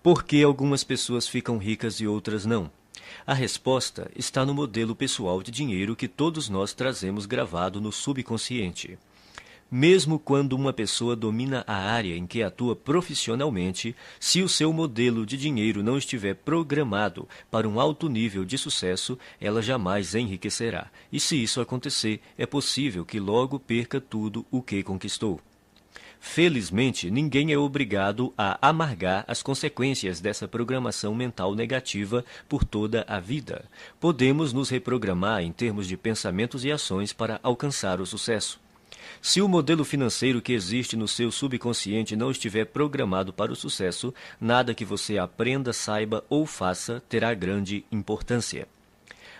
Por que algumas pessoas ficam ricas e outras não? A resposta está no modelo pessoal de dinheiro que todos nós trazemos gravado no subconsciente. Mesmo quando uma pessoa domina a área em que atua profissionalmente, se o seu modelo de dinheiro não estiver programado para um alto nível de sucesso, ela jamais enriquecerá. E se isso acontecer, é possível que logo perca tudo o que conquistou. Felizmente, ninguém é obrigado a amargar as consequências dessa programação mental negativa por toda a vida. Podemos nos reprogramar em termos de pensamentos e ações para alcançar o sucesso. Se o modelo financeiro que existe no seu subconsciente não estiver programado para o sucesso, nada que você aprenda, saiba ou faça terá grande importância.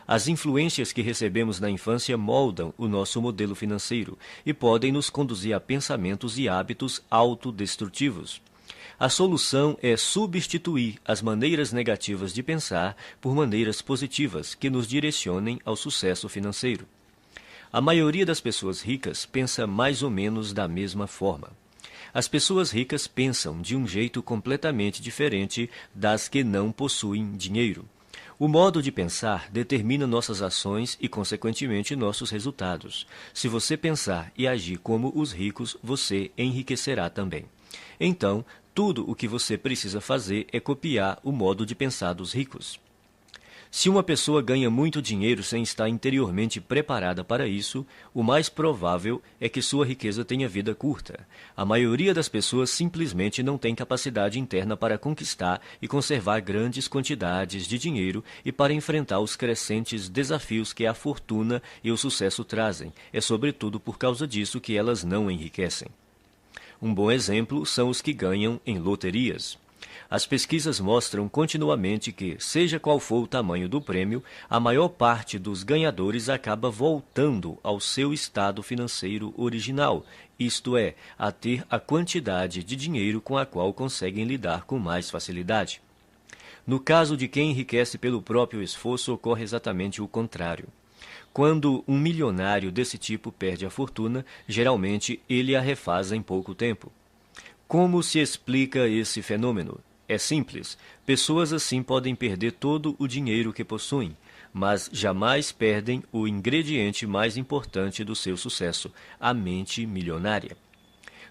As influências que recebemos na infância moldam o nosso modelo financeiro e podem nos conduzir a pensamentos e hábitos autodestrutivos. A solução é substituir as maneiras negativas de pensar por maneiras positivas que nos direcionem ao sucesso financeiro. A maioria das pessoas ricas pensa mais ou menos da mesma forma. As pessoas ricas pensam de um jeito completamente diferente das que não possuem dinheiro. O modo de pensar determina nossas ações e, consequentemente, nossos resultados. Se você pensar e agir como os ricos, você enriquecerá também. Então, tudo o que você precisa fazer é copiar o modo de pensar dos ricos. Se uma pessoa ganha muito dinheiro sem estar interiormente preparada para isso, o mais provável é que sua riqueza tenha vida curta. A maioria das pessoas simplesmente não tem capacidade interna para conquistar e conservar grandes quantidades de dinheiro e para enfrentar os crescentes desafios que a fortuna e o sucesso trazem. É sobretudo por causa disso que elas não enriquecem. Um bom exemplo são os que ganham em loterias. As pesquisas mostram continuamente que, seja qual for o tamanho do prêmio, a maior parte dos ganhadores acaba voltando ao seu estado financeiro original, isto é, a ter a quantidade de dinheiro com a qual conseguem lidar com mais facilidade. No caso de quem enriquece pelo próprio esforço, ocorre exatamente o contrário. Quando um milionário desse tipo perde a fortuna, geralmente ele a refaz em pouco tempo. Como se explica esse fenômeno? É simples. Pessoas assim podem perder todo o dinheiro que possuem, mas jamais perdem o ingrediente mais importante do seu sucesso, a mente milionária.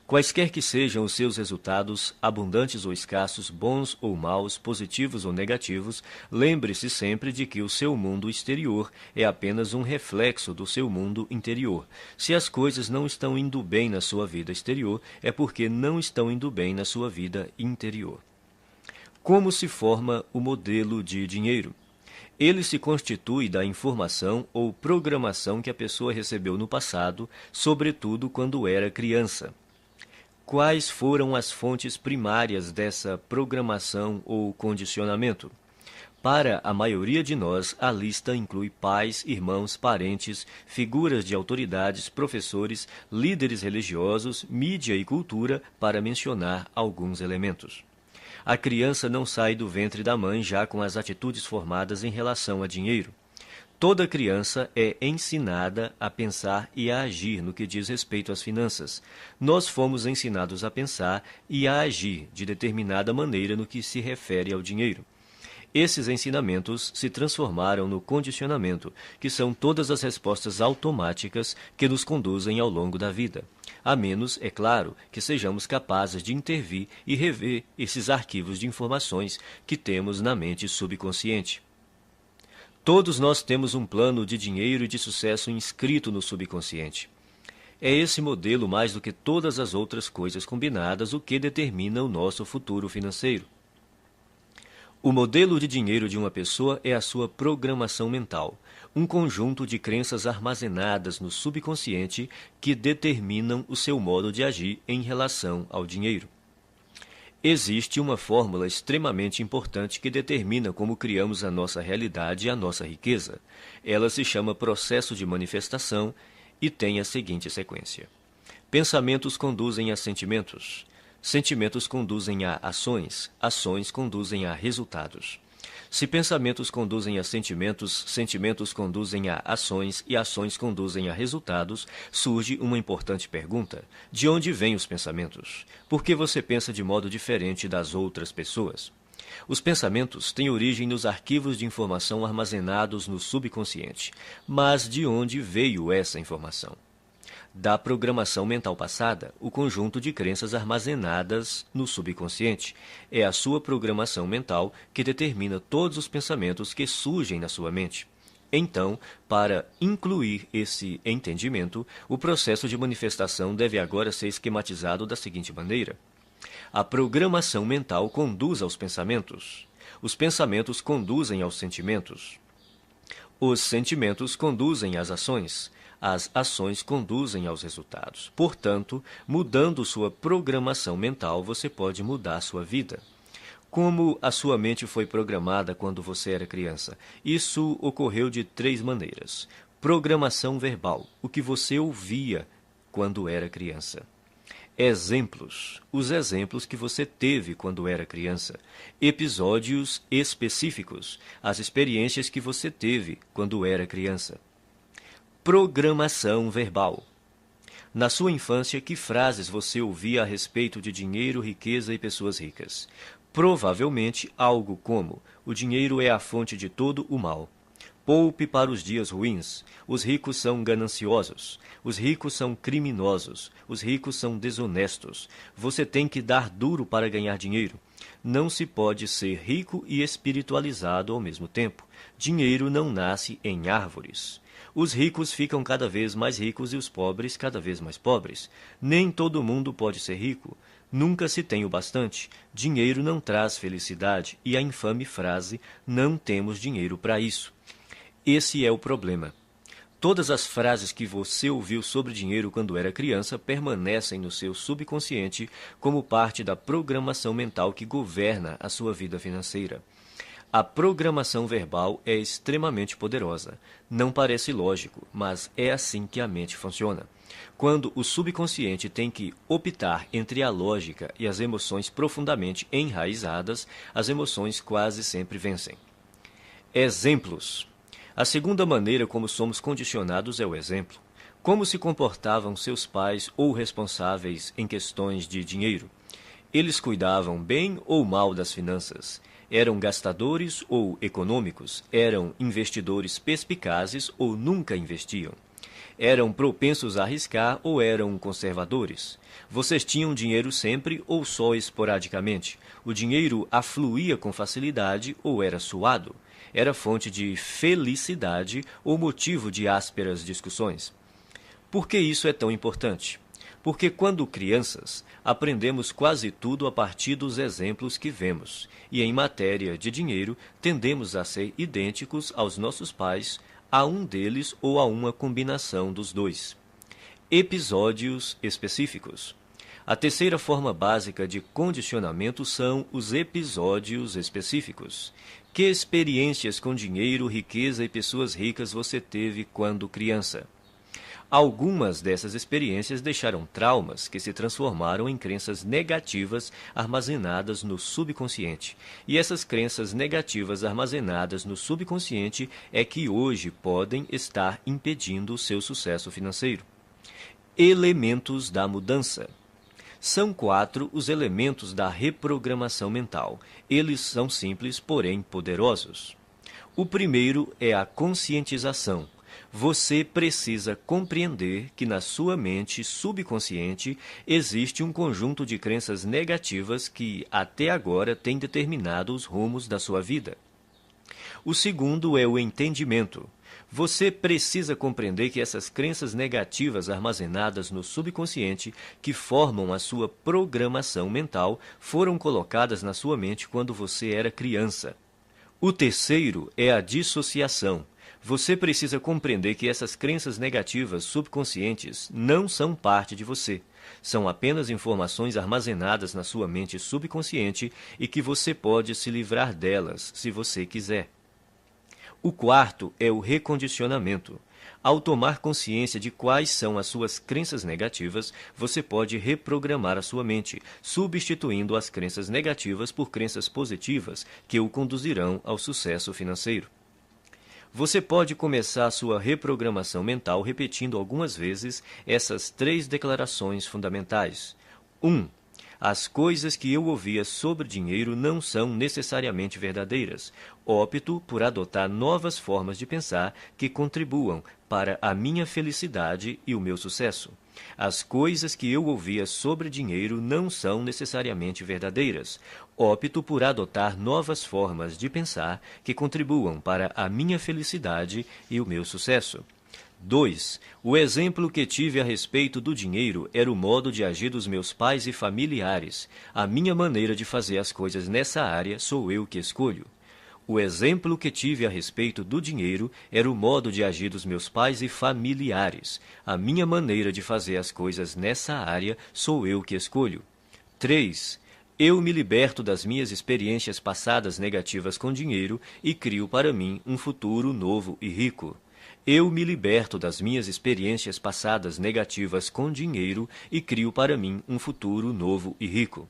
Quaisquer que sejam os seus resultados, abundantes ou escassos, bons ou maus, positivos ou negativos, lembre-se sempre de que o seu mundo exterior é apenas um reflexo do seu mundo interior. Se as coisas não estão indo bem na sua vida exterior, é porque não estão indo bem na sua vida interior. Como se forma o modelo de dinheiro? Ele se constitui da informação ou programação que a pessoa recebeu no passado, sobretudo quando era criança. Quais foram as fontes primárias dessa programação ou condicionamento? Para a maioria de nós, a lista inclui pais, irmãos, parentes, figuras de autoridades, professores, líderes religiosos, mídia e cultura, para mencionar alguns elementos. A criança não sai do ventre da mãe já com as atitudes formadas em relação a dinheiro. Toda criança é ensinada a pensar e a agir no que diz respeito às finanças. Nós fomos ensinados a pensar e a agir de determinada maneira no que se refere ao dinheiro. Esses ensinamentos se transformaram no condicionamento, que são todas as respostas automáticas que nos conduzem ao longo da vida. A menos, é claro, que sejamos capazes de intervir e rever esses arquivos de informações que temos na mente subconsciente. Todos nós temos um plano de dinheiro e de sucesso inscrito no subconsciente. É esse modelo, mais do que todas as outras coisas combinadas, o que determina o nosso futuro financeiro. O modelo de dinheiro de uma pessoa é a sua programação mental, um conjunto de crenças armazenadas no subconsciente que determinam o seu modo de agir em relação ao dinheiro. Existe uma fórmula extremamente importante que determina como criamos a nossa realidade e a nossa riqueza. Ela se chama processo de manifestação e tem a seguinte sequência. Pensamentos conduzem a sentimentos. Sentimentos conduzem a ações. Ações conduzem a resultados. Se pensamentos conduzem a sentimentos, sentimentos conduzem a ações e ações conduzem a resultados, surge uma importante pergunta. De onde vêm os pensamentos? Por que você pensa de modo diferente das outras pessoas? Os pensamentos têm origem nos arquivos de informação armazenados no subconsciente. Mas de onde veio essa informação? Da programação mental passada, o conjunto de crenças armazenadas no subconsciente. É a sua programação mental que determina todos os pensamentos que surgem na sua mente. Então, para incluir esse entendimento, o processo de manifestação deve agora ser esquematizado da seguinte maneira. A programação mental conduz aos pensamentos. Os pensamentos conduzem aos sentimentos. Os sentimentos conduzem às ações. As ações conduzem aos resultados. Portanto, mudando sua programação mental, você pode mudar sua vida. Como a sua mente foi programada quando você era criança? Isso ocorreu de 3 maneiras. Programação verbal, o que você ouvia quando era criança. Exemplos, os exemplos que você teve quando era criança. Episódios específicos, as experiências que você teve quando era criança. Programação verbal. Na sua infância, que frases você ouvia a respeito de dinheiro, riqueza e pessoas ricas? Provavelmente algo como: o dinheiro é a fonte de todo o mal. Poupe para os dias ruins. Os ricos são gananciosos. Os ricos são criminosos. Os ricos são desonestos. Você tem que dar duro para ganhar dinheiro. Não se pode ser rico e espiritualizado ao mesmo tempo. Dinheiro não nasce em árvores. Os ricos ficam cada vez mais ricos e os pobres cada vez mais pobres. Nem todo mundo pode ser rico. Nunca se tem o bastante. Dinheiro não traz felicidade. E a infame frase, não temos dinheiro para isso. Esse é o problema. Todas as frases que você ouviu sobre dinheiro quando era criança permanecem no seu subconsciente como parte da programação mental que governa a sua vida financeira. A programação verbal é extremamente poderosa. Não parece lógico, mas é assim que a mente funciona. Quando o subconsciente tem que optar entre a lógica e as emoções profundamente enraizadas, as emoções quase sempre vencem. Exemplos. A segunda maneira como somos condicionados é o exemplo. Como se comportavam seus pais ou responsáveis em questões de dinheiro? Eles cuidavam bem ou mal das finanças? Eram gastadores ou econômicos? Eram investidores perspicazes ou nunca investiam? Eram propensos a arriscar ou eram conservadores? Vocês tinham dinheiro sempre ou só esporadicamente? O dinheiro afluía com facilidade ou era suado? Era fonte de felicidade ou motivo de ásperas discussões? Por que isso é tão importante? Porque quando crianças, aprendemos quase tudo a partir dos exemplos que vemos, e em matéria de dinheiro, tendemos a ser idênticos aos nossos pais, a um deles ou a uma combinação dos dois. Episódios específicos. A terceira forma básica de condicionamento são os episódios específicos. Que experiências com dinheiro, riqueza e pessoas ricas você teve quando criança? Algumas dessas experiências deixaram traumas que se transformaram em crenças negativas armazenadas no subconsciente. E essas crenças negativas armazenadas no subconsciente é que hoje podem estar impedindo o seu sucesso financeiro. Elementos da mudança. São 4 os elementos da reprogramação mental. Eles são simples, porém poderosos. O primeiro é a conscientização. Você precisa compreender que na sua mente subconsciente existe um conjunto de crenças negativas que até agora têm determinado os rumos da sua vida. O segundo é o entendimento. Você precisa compreender que essas crenças negativas armazenadas no subconsciente, que formam a sua programação mental, foram colocadas na sua mente quando você era criança. O terceiro é a dissociação. Você precisa compreender que essas crenças negativas subconscientes não são parte de você. São apenas informações armazenadas na sua mente subconsciente e que você pode se livrar delas, se você quiser. O quarto é o recondicionamento. Ao tomar consciência de quais são as suas crenças negativas, você pode reprogramar a sua mente, substituindo as crenças negativas por crenças positivas que o conduzirão ao sucesso financeiro. Você pode começar a sua reprogramação mental repetindo algumas vezes essas 3 declarações fundamentais. 1. As coisas que eu ouvia sobre dinheiro não são necessariamente verdadeiras. Opto por adotar novas formas de pensar que contribuam para a minha felicidade e o meu sucesso. As coisas que eu ouvia sobre dinheiro não são necessariamente verdadeiras. Opto por adotar novas formas de pensar que contribuam para a minha felicidade e o meu sucesso. 2. O exemplo que tive a respeito do dinheiro era o modo de agir dos meus pais e familiares. A minha maneira de fazer as coisas nessa área sou eu que escolho. O exemplo que tive a respeito do dinheiro era o modo de agir dos meus pais e familiares. A minha maneira de fazer as coisas nessa área sou eu que escolho. 3. Eu me liberto das minhas experiências passadas negativas com dinheiro e crio para mim um futuro novo e rico. Eu me liberto das minhas experiências passadas negativas com dinheiro e crio para mim um futuro novo e rico.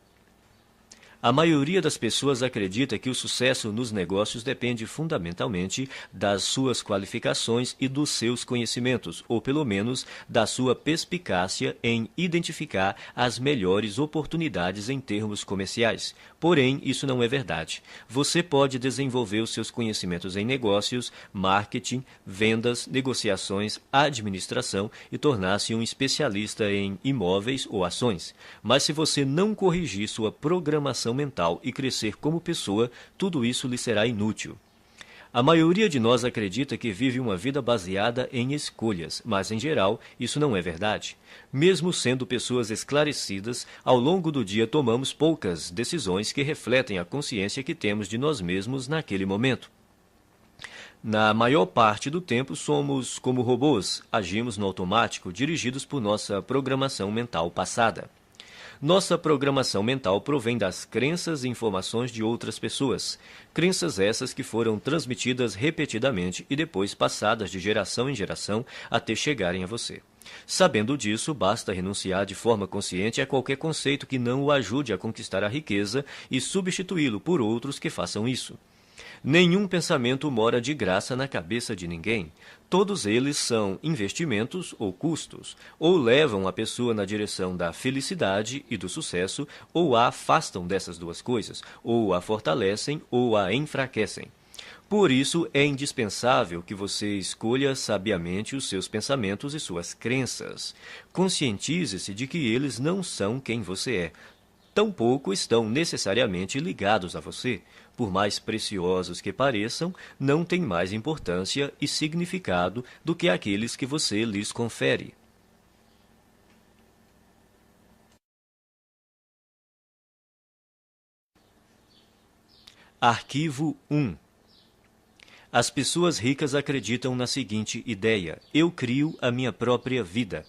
A maioria das pessoas acredita que o sucesso nos negócios depende fundamentalmente das suas qualificações e dos seus conhecimentos, ou pelo menos da sua perspicácia em identificar as melhores oportunidades em termos comerciais. Porém, isso não é verdade. Você pode desenvolver os seus conhecimentos em negócios, marketing, vendas, negociações, administração e tornar-se um especialista em imóveis ou ações. Mas se você não corrigir sua programação mental e crescer como pessoa, tudo isso lhe será inútil. A maioria de nós acredita que vive uma vida baseada em escolhas, mas, em geral, isso não é verdade. Mesmo sendo pessoas esclarecidas, ao longo do dia tomamos poucas decisões que refletem a consciência que temos de nós mesmos naquele momento. Na maior parte do tempo, somos como robôs, agimos no automático, dirigidos por nossa programação mental passada. Nossa programação mental provém das crenças e informações de outras pessoas. Crenças essas que foram transmitidas repetidamente e depois passadas de geração em geração até chegarem a você. Sabendo disso, basta renunciar de forma consciente a qualquer conceito que não o ajude a conquistar a riqueza e substituí-lo por outros que façam isso. Nenhum pensamento mora de graça na cabeça de ninguém. Todos eles são investimentos ou custos, ou levam a pessoa na direção da felicidade e do sucesso, ou a afastam dessas duas coisas, ou a fortalecem ou a enfraquecem. Por isso, é indispensável que você escolha sabiamente os seus pensamentos e suas crenças. Conscientize-se de que eles não são quem você é. Tampouco estão necessariamente ligados a você. Por mais preciosos que pareçam, não têm mais importância e significado do que aqueles que você lhes confere. Arquivo 1. As pessoas ricas acreditam na seguinte ideia: eu crio a minha própria vida.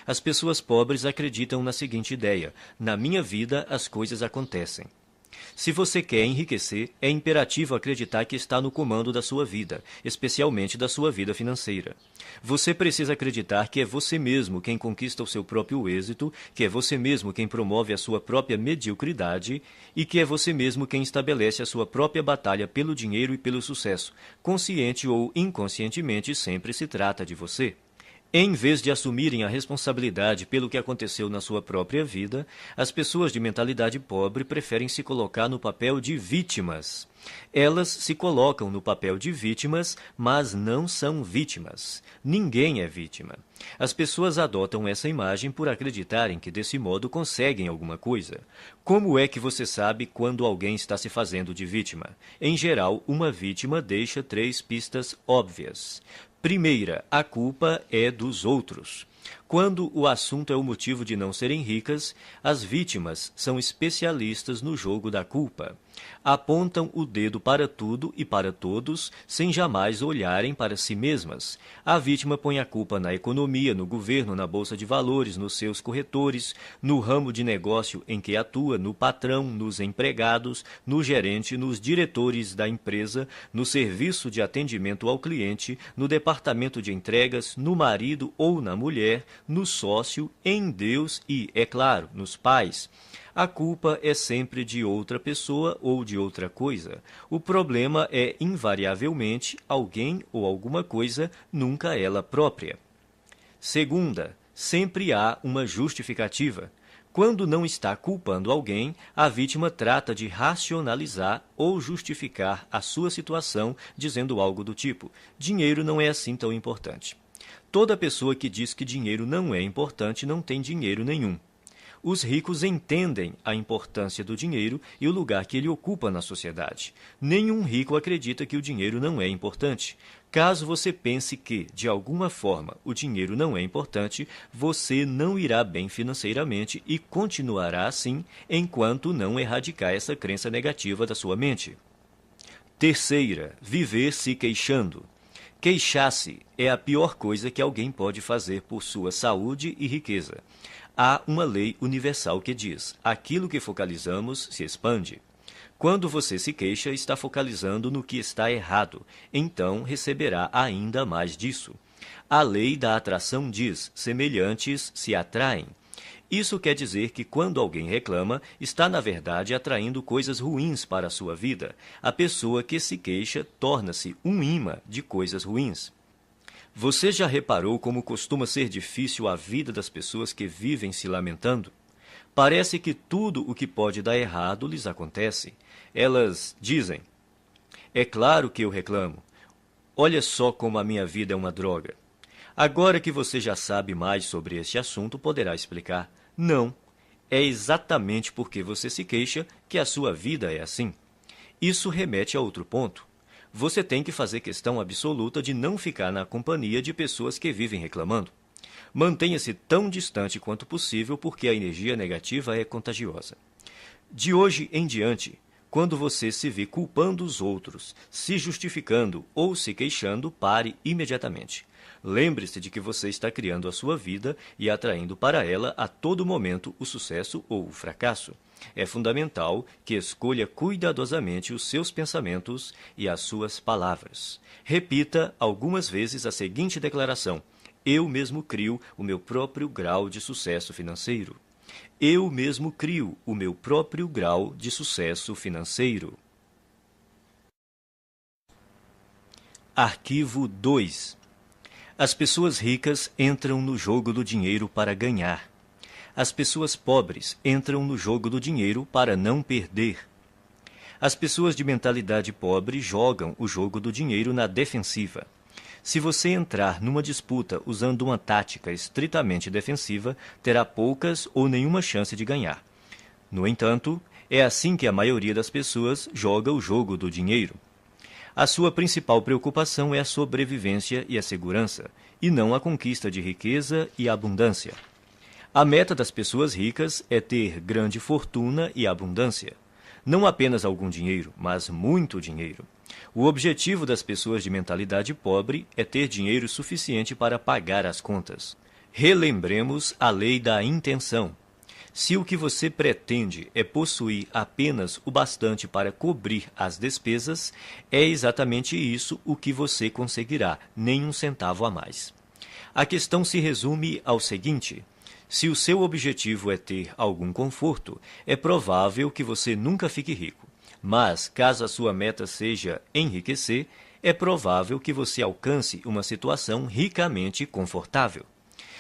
As pessoas pobres acreditam na seguinte ideia: na minha vida as coisas acontecem. Se você quer enriquecer, é imperativo acreditar que está no comando da sua vida, especialmente da sua vida financeira. Você precisa acreditar que é você mesmo quem conquista o seu próprio êxito, que é você mesmo quem promove a sua própria mediocridade e que é você mesmo quem estabelece a sua própria batalha pelo dinheiro e pelo sucesso. Consciente ou inconscientemente, sempre se trata de você. Em vez de assumirem a responsabilidade pelo que aconteceu na sua própria vida, as pessoas de mentalidade pobre preferem se colocar no papel de vítimas. Elas se colocam no papel de vítimas, mas não são vítimas. Ninguém é vítima. As pessoas adotam essa imagem por acreditarem que desse modo conseguem alguma coisa. Como é que você sabe quando alguém está se fazendo de vítima? Em geral, uma vítima deixa 3 pistas óbvias. Primeira, a culpa é dos outros. Quando o assunto é o motivo de não serem ricas, as vítimas são especialistas no jogo da culpa. Apontam o dedo para tudo e para todos, sem jamais olharem para si mesmas. A vítima põe a culpa na economia, no governo, na bolsa de valores, nos seus corretores, no ramo de negócio em que atua, no patrão, nos empregados, no gerente, nos diretores da empresa, no serviço de atendimento ao cliente, no departamento de entregas, no marido ou na mulher, no sócio, em Deus e, é claro, nos pais. A culpa é sempre de outra pessoa ou de outra coisa. O problema é, invariavelmente, alguém ou alguma coisa, nunca ela própria. Segunda, sempre há uma justificativa. Quando não está culpando alguém, a vítima trata de racionalizar ou justificar a sua situação dizendo algo do tipo: dinheiro não é assim tão importante. Toda pessoa que diz que dinheiro não é importante não tem dinheiro nenhum. Os ricos entendem a importância do dinheiro e o lugar que ele ocupa na sociedade. Nenhum rico acredita que o dinheiro não é importante. Caso você pense que, de alguma forma, o dinheiro não é importante, você não irá bem financeiramente e continuará assim enquanto não erradicar essa crença negativa da sua mente. Terceira, viver se queixando. Queixar-se é a pior coisa que alguém pode fazer por sua saúde e riqueza. Há uma lei universal que diz: aquilo que focalizamos se expande. Quando você se queixa, está focalizando no que está errado, então receberá ainda mais disso. A lei da atração diz: semelhantes se atraem. Isso quer dizer que quando alguém reclama, está na verdade atraindo coisas ruins para a sua vida. A pessoa que se queixa torna-se um imã de coisas ruins. Você já reparou como costuma ser difícil a vida das pessoas que vivem se lamentando? Parece que tudo o que pode dar errado lhes acontece. Elas dizem: é claro que eu reclamo. Olha só como a minha vida é uma droga. Agora que você já sabe mais sobre este assunto, poderá explicar: não, é exatamente porque você se queixa que a sua vida é assim. Isso remete a outro ponto. Você tem que fazer questão absoluta de não ficar na companhia de pessoas que vivem reclamando. Mantenha-se tão distante quanto possível porque a energia negativa é contagiosa. De hoje em diante, quando você se vê culpando os outros, se justificando ou se queixando, pare imediatamente. Lembre-se de que você está criando a sua vida e atraindo para ela a todo momento o sucesso ou o fracasso. É fundamental que escolha cuidadosamente os seus pensamentos e as suas palavras. Repita algumas vezes a seguinte declaração: eu mesmo crio o meu próprio grau de sucesso financeiro. Eu mesmo crio o meu próprio grau de sucesso financeiro. Arquivo 2. As pessoas ricas entram no jogo do dinheiro para ganhar. As pessoas pobres entram no jogo do dinheiro para não perder. As pessoas de mentalidade pobre jogam o jogo do dinheiro na defensiva. Se você entrar numa disputa usando uma tática estritamente defensiva, terá poucas ou nenhuma chance de ganhar. No entanto, é assim que a maioria das pessoas joga o jogo do dinheiro. A sua principal preocupação é a sobrevivência e a segurança, e não a conquista de riqueza e abundância. A meta das pessoas ricas é ter grande fortuna e abundância. Não apenas algum dinheiro, mas muito dinheiro. O objetivo das pessoas de mentalidade pobre é ter dinheiro suficiente para pagar as contas. Relembremos a lei da intenção. Se o que você pretende é possuir apenas o bastante para cobrir as despesas, é exatamente isso o que você conseguirá, nem um centavo a mais. A questão se resume ao seguinte: se o seu objetivo é ter algum conforto, é provável que você nunca fique rico. Mas, caso a sua meta seja enriquecer, é provável que você alcance uma situação ricamente confortável.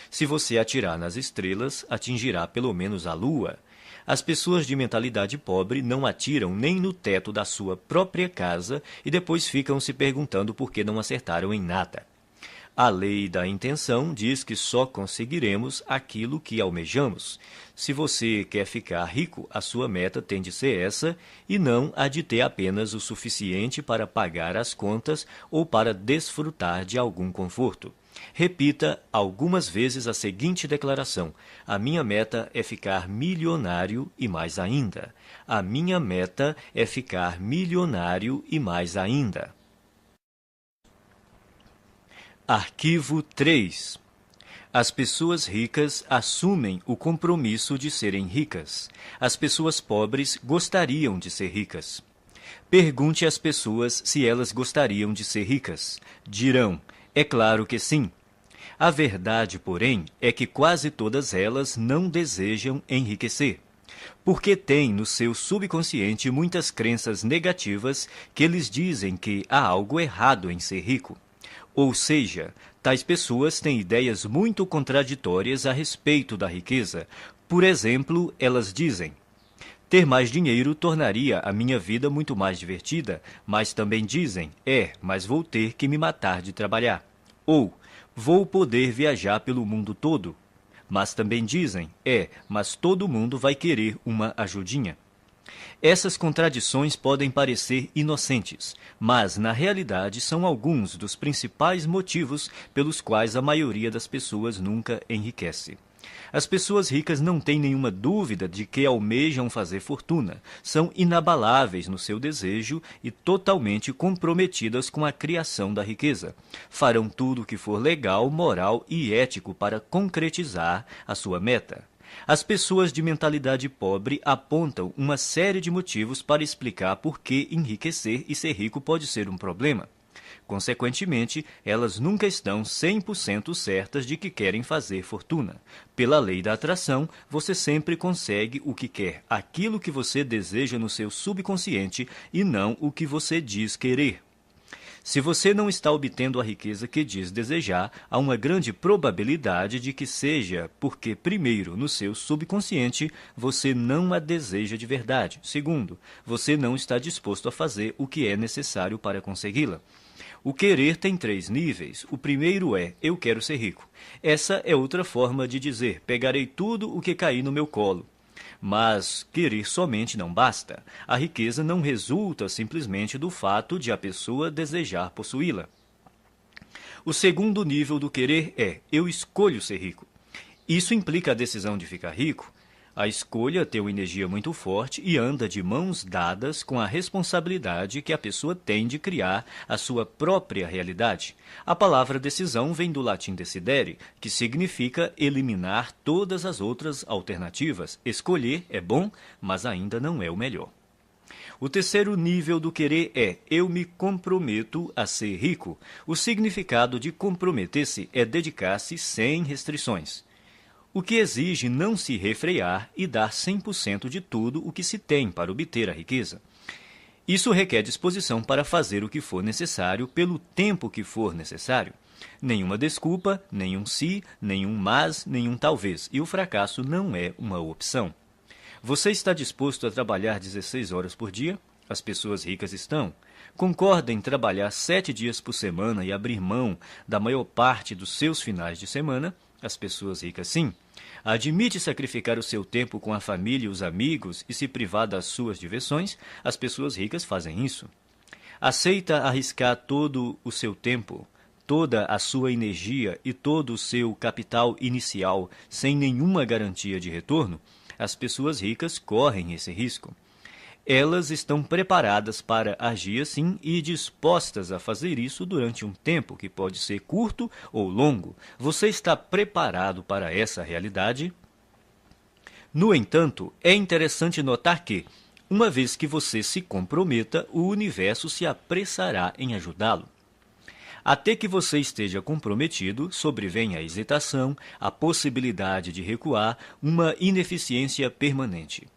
Se você atirar nas estrelas, atingirá pelo menos a lua. As pessoas de mentalidade pobre não atiram nem no teto da sua própria casa e depois ficam se perguntando por que não acertaram em nada. A lei da intenção diz que só conseguiremos aquilo que almejamos. Se você quer ficar rico, a sua meta tem de ser essa e não a de ter apenas o suficiente para pagar as contas ou para desfrutar de algum conforto. Repita algumas vezes a seguinte declaração: a minha meta é ficar milionário e mais ainda. A minha meta é ficar milionário e mais ainda. Arquivo 3. As pessoas ricas assumem o compromisso de serem ricas. As pessoas pobres gostariam de ser ricas. Pergunte às pessoas se elas gostariam de ser ricas. Dirão: é claro que sim. A verdade, porém, é que quase todas elas não desejam enriquecer, porque têm no seu subconsciente muitas crenças negativas que lhes dizem que há algo errado em ser rico. Ou seja, tais pessoas têm ideias muito contraditórias a respeito da riqueza, Por exemplo, elas dizem: ter mais dinheiro tornaria a minha vida muito mais divertida, mas também dizem: mas vou ter que me matar de trabalhar. Ou, vou poder viajar pelo mundo todo. Mas também dizem: mas todo mundo vai querer uma ajudinha. Essas contradições podem parecer inocentes, mas na realidade são alguns dos principais motivos pelos quais a maioria das pessoas nunca enriquece. As pessoas ricas não têm nenhuma dúvida de que almejam fazer fortuna, são inabaláveis no seu desejo e totalmente comprometidas com a criação da riqueza. Farão tudo o que for legal, moral e ético para concretizar a sua meta. As pessoas de mentalidade pobre apontam uma série de motivos para explicar por que enriquecer e ser rico pode ser um problema. Consequentemente, elas nunca estão 100% certas de que querem fazer fortuna. Pela lei da atração, você sempre consegue o que quer, aquilo que você deseja no seu subconsciente e não o que você diz querer. Se você não está obtendo a riqueza que diz desejar, há uma grande probabilidade de que seja porque, primeiro, no seu subconsciente, você não a deseja de verdade. Segundo, você não está disposto a fazer o que é necessário para consegui-la. O querer tem 3 níveis. O primeiro é: eu quero ser rico. Essa é outra forma de dizer: pegarei tudo o que cair no meu colo. Mas querer somente não basta. A riqueza não resulta simplesmente do fato de a pessoa desejar possuí-la. O segundo nível do querer é: eu escolho ser rico. Isso implica a decisão de ficar rico. A escolha tem uma energia muito forte e anda de mãos dadas com a responsabilidade que a pessoa tem de criar a sua própria realidade. A palavra decisão vem do latim decidere, que significa eliminar todas as outras alternativas. Escolher é bom, mas ainda não é o melhor. O terceiro nível do querer é: eu me comprometo a ser rico. O significado de comprometer-se é dedicar-se sem restrições, o que exige não se refrear e dar 100% de tudo o que se tem para obter a riqueza. Isso requer disposição para fazer o que for necessário pelo tempo que for necessário. Nenhuma desculpa, nenhum se, nenhum mas, nenhum talvez, e o fracasso não é uma opção. Você está disposto a trabalhar 16 horas por dia? As pessoas ricas estão. Concorda em trabalhar 7 dias por semana e abrir mão da maior parte dos seus finais de semana? As pessoas ricas sim. Admite sacrificar o seu tempo com a família e os amigos e se privar das suas diversões? As pessoas ricas fazem isso. Aceita arriscar todo o seu tempo, toda a sua energia e todo o seu capital inicial sem nenhuma garantia de retorno? As pessoas ricas correm esse risco. Elas estão preparadas para agir assim e dispostas a fazer isso durante um tempo que pode ser curto ou longo. Você está preparado para essa realidade? No entanto, é interessante notar que, uma vez que você se comprometa, o universo se apressará em ajudá-lo. Até que você esteja comprometido, sobrevém a hesitação, a possibilidade de recuar, uma ineficiência permanente.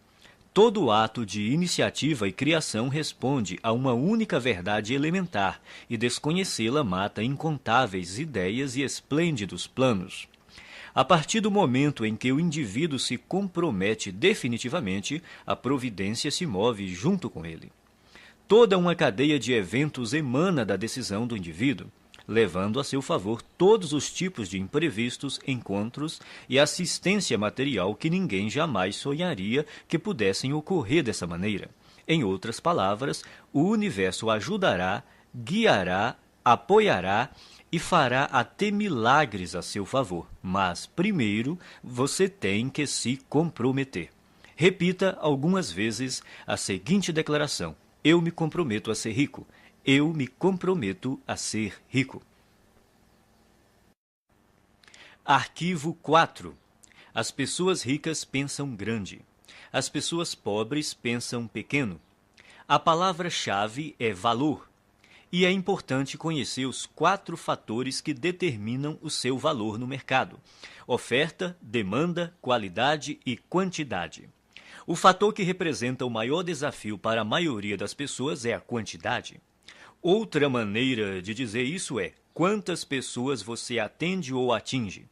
Todo ato de iniciativa e criação responde a uma única verdade elementar, e desconhecê-la mata incontáveis ideias e esplêndidos planos. A partir do momento em que o indivíduo se compromete definitivamente, a providência se move junto com ele. Toda uma cadeia de eventos emana da decisão do indivíduo, levando a seu favor todos os tipos de imprevistos, encontros e assistência material que ninguém jamais sonharia que pudessem ocorrer dessa maneira. Em outras palavras, o universo ajudará, guiará, apoiará e fará até milagres a seu favor. Mas, primeiro, você tem que se comprometer. Repita algumas vezes a seguinte declaração: eu me comprometo a ser rico. Eu me comprometo a ser rico. Arquivo 4. As pessoas ricas pensam grande. As pessoas pobres pensam pequeno. A palavra-chave é valor. E é importante conhecer os 4 fatores que determinam o seu valor no mercado: oferta, demanda, qualidade e quantidade. O fator que representa o maior desafio para a maioria das pessoas é a quantidade. Outra maneira de dizer isso é: quantas pessoas você atende ou atinge?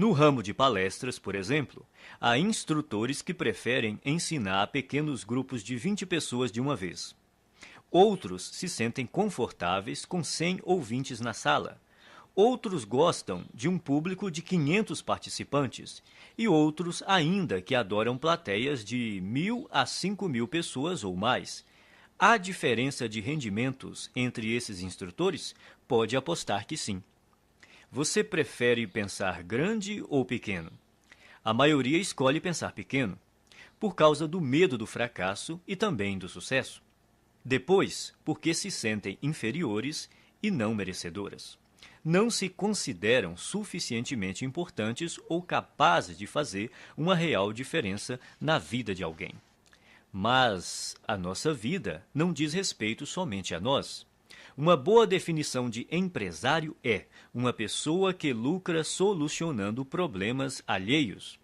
No ramo de palestras, por exemplo, há instrutores que preferem ensinar a pequenos grupos de 20 pessoas de uma vez. Outros se sentem confortáveis com 100 ouvintes na sala. Outros gostam de um público de 500 participantes e outros ainda que adoram plateias de 1.000 a 5.000 pessoas ou mais. Há diferença de rendimentos entre esses instrutores? Pode apostar que sim. Você prefere pensar grande ou pequeno? A maioria escolhe pensar pequeno, por causa do medo do fracasso e também do sucesso. Depois, porque se sentem inferiores e não merecedoras. Não se consideram suficientemente importantes ou capazes de fazer uma real diferença na vida de alguém. Mas a nossa vida não diz respeito somente a nós. Uma boa definição de empresário é uma pessoa que lucra solucionando problemas alheios.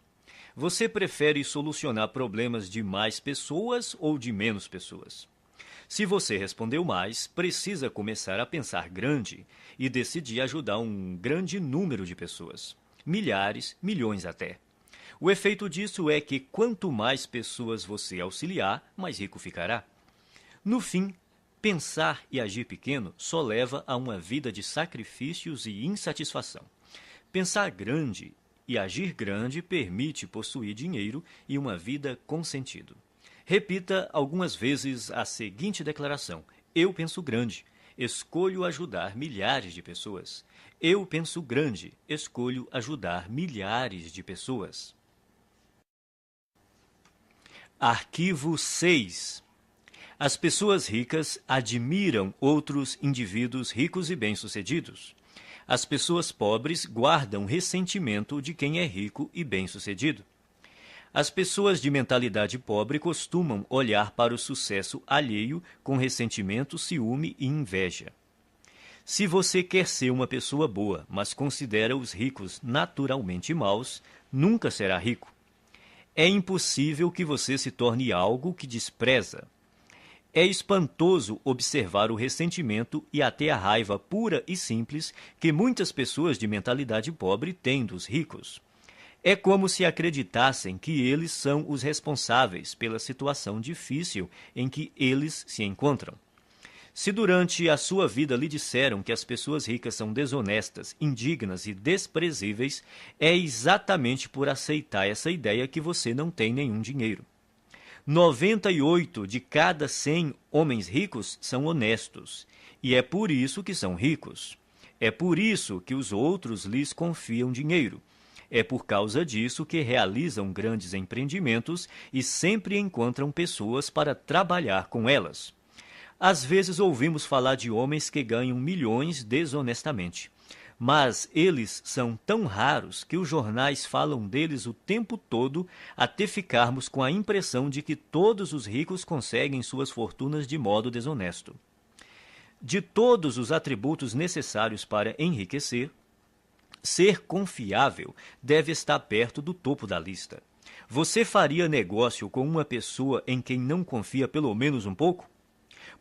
Você prefere solucionar problemas de mais pessoas ou de menos pessoas? Se você respondeu mais, precisa começar a pensar grande e decidir ajudar um grande número de pessoas. Milhares, milhões até. O efeito disso é que quanto mais pessoas você auxiliar, mais rico ficará. No fim, pensar e agir pequeno só leva a uma vida de sacrifícios e insatisfação. Pensar grande e agir grande permite possuir dinheiro e uma vida com sentido. Repita algumas vezes a seguinte declaração: eu penso grande, escolho ajudar milhares de pessoas. Eu penso grande, escolho ajudar milhares de pessoas. Arquivo 6. As pessoas ricas admiram outros indivíduos ricos e bem-sucedidos. As pessoas pobres guardam ressentimento de quem é rico e bem-sucedido. As pessoas de mentalidade pobre costumam olhar para o sucesso alheio com ressentimento, ciúme e inveja. Se você quer ser uma pessoa boa, mas considera os ricos naturalmente maus, nunca será rico. É impossível que você se torne algo que despreza. É espantoso observar o ressentimento e até a raiva pura e simples que muitas pessoas de mentalidade pobre têm dos ricos. É como se acreditassem que eles são os responsáveis pela situação difícil em que eles se encontram. Se durante a sua vida lhe disseram que as pessoas ricas são desonestas, indignas e desprezíveis, é exatamente por aceitar essa ideia que você não tem nenhum dinheiro. 98 de cada 100 homens ricos são honestos, e é por isso que são ricos. É por isso que os outros lhes confiam dinheiro. É por causa disso que realizam grandes empreendimentos e sempre encontram pessoas para trabalhar com elas. Às vezes ouvimos falar de homens que ganham milhões desonestamente, mas eles são tão raros que os jornais falam deles o tempo todo até ficarmos com a impressão de que todos os ricos conseguem suas fortunas de modo desonesto. De todos os atributos necessários para enriquecer, ser confiável deve estar perto do topo da lista. Você faria negócio com uma pessoa em quem não confia pelo menos um pouco?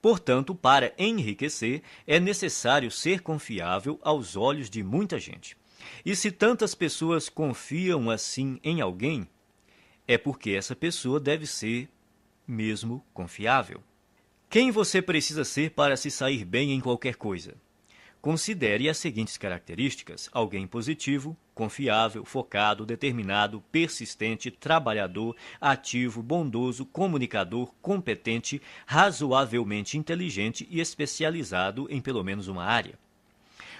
Portanto, para enriquecer, é necessário ser confiável aos olhos de muita gente. E se tantas pessoas confiam assim em alguém, é porque essa pessoa deve ser mesmo confiável. Quem você precisa ser para se sair bem em qualquer coisa? Considere as seguintes características: alguém positivo, confiável, focado, determinado, persistente, trabalhador, ativo, bondoso, comunicador, competente, razoavelmente inteligente e especializado em pelo menos uma área.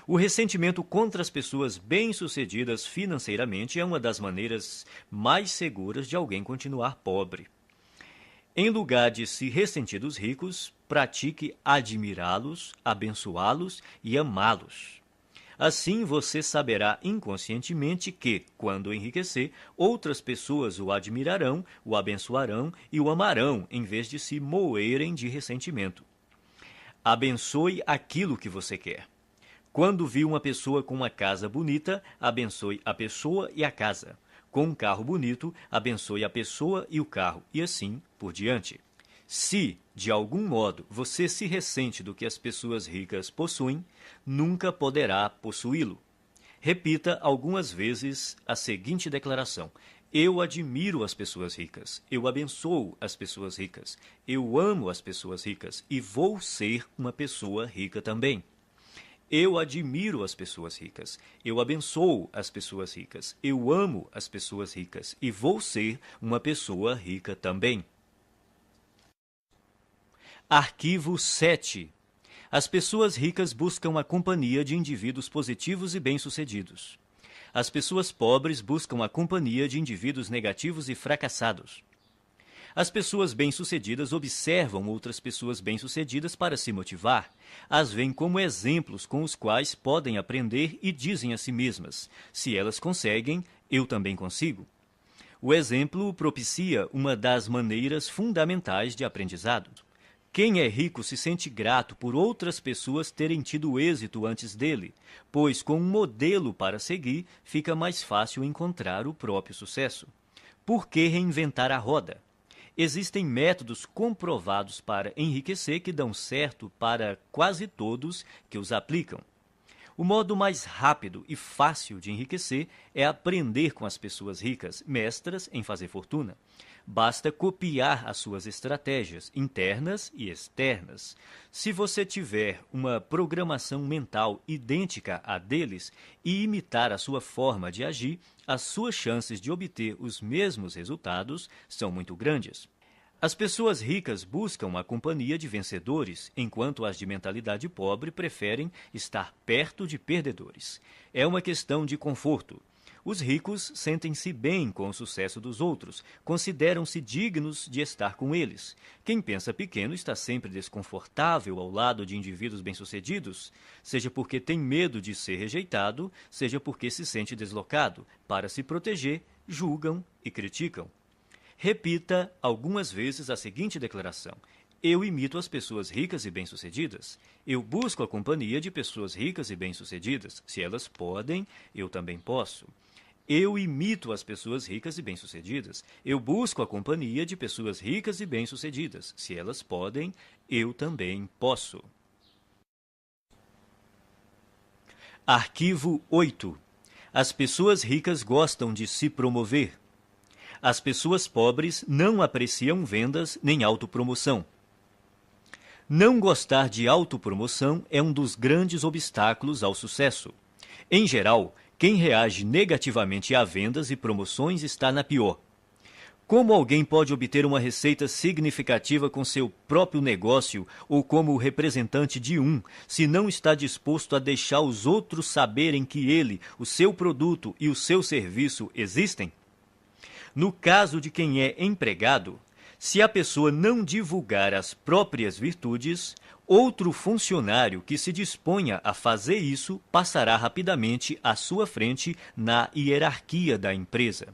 O ressentimento contra as pessoas bem-sucedidas financeiramente é uma das maneiras mais seguras de alguém continuar pobre. Em lugar de se ressentir dos ricos, pratique admirá-los, abençoá-los e amá-los. Assim você saberá inconscientemente que, quando enriquecer, outras pessoas o admirarão, o abençoarão e o amarão, em vez de se moerem de ressentimento. Abençoe aquilo que você quer. Quando vir uma pessoa com uma casa bonita, abençoe a pessoa e a casa. Com um carro bonito, abençoe a pessoa e o carro, e assim por diante. Se, de algum modo, você se ressente do que as pessoas ricas possuem, nunca poderá possuí-lo. Repita algumas vezes a seguinte declaração: eu admiro as pessoas ricas, eu abençoo as pessoas ricas, eu amo as pessoas ricas e vou ser uma pessoa rica também. Eu admiro as pessoas ricas, eu abençoo as pessoas ricas, eu amo as pessoas ricas e vou ser uma pessoa rica também. Arquivo 7. As pessoas ricas buscam a companhia de indivíduos positivos e bem-sucedidos. As pessoas pobres buscam a companhia de indivíduos negativos e fracassados. As pessoas bem-sucedidas observam outras pessoas bem-sucedidas para se motivar. As veem como exemplos com os quais podem aprender e dizem a si mesmas: se elas conseguem, eu também consigo. O exemplo propicia uma das maneiras fundamentais de aprendizado. Quem é rico se sente grato por outras pessoas terem tido êxito antes dele, pois com um modelo para seguir, fica mais fácil encontrar o próprio sucesso. Por que reinventar a roda? Existem métodos comprovados para enriquecer que dão certo para quase todos que os aplicam. O modo mais rápido e fácil de enriquecer é aprender com as pessoas ricas, mestras em fazer fortuna. Basta copiar as suas estratégias internas e externas. Se você tiver uma programação mental idêntica à deles e imitar a sua forma de agir, as suas chances de obter os mesmos resultados são muito grandes. As pessoas ricas buscam a companhia de vencedores, enquanto as de mentalidade pobre preferem estar perto de perdedores. É uma questão de conforto. Os ricos sentem-se bem com o sucesso dos outros, consideram-se dignos de estar com eles. Quem pensa pequeno está sempre desconfortável ao lado de indivíduos bem-sucedidos, seja porque tem medo de ser rejeitado, seja porque se sente deslocado. Para se proteger, julgam e criticam. Repita algumas vezes a seguinte declaração: eu imito as pessoas ricas e bem-sucedidas. Eu busco a companhia de pessoas ricas e bem-sucedidas. Se elas podem, eu também posso. Eu imito as pessoas ricas e bem-sucedidas. Eu busco a companhia de pessoas ricas e bem-sucedidas. Se elas podem, eu também posso. Arquivo 8. As pessoas ricas gostam de se promover. As pessoas pobres não apreciam vendas nem autopromoção. Não gostar de autopromoção é um dos grandes obstáculos ao sucesso. Em geral, quem reage negativamente a vendas e promoções está na pior. Como alguém pode obter uma receita significativa com seu próprio negócio ou como representante de um, se não está disposto a deixar os outros saberem que ele, o seu produto e o seu serviço existem? No caso de quem é empregado, se a pessoa não divulgar as próprias virtudes, outro funcionário que se disponha a fazer isso passará rapidamente à sua frente na hierarquia da empresa.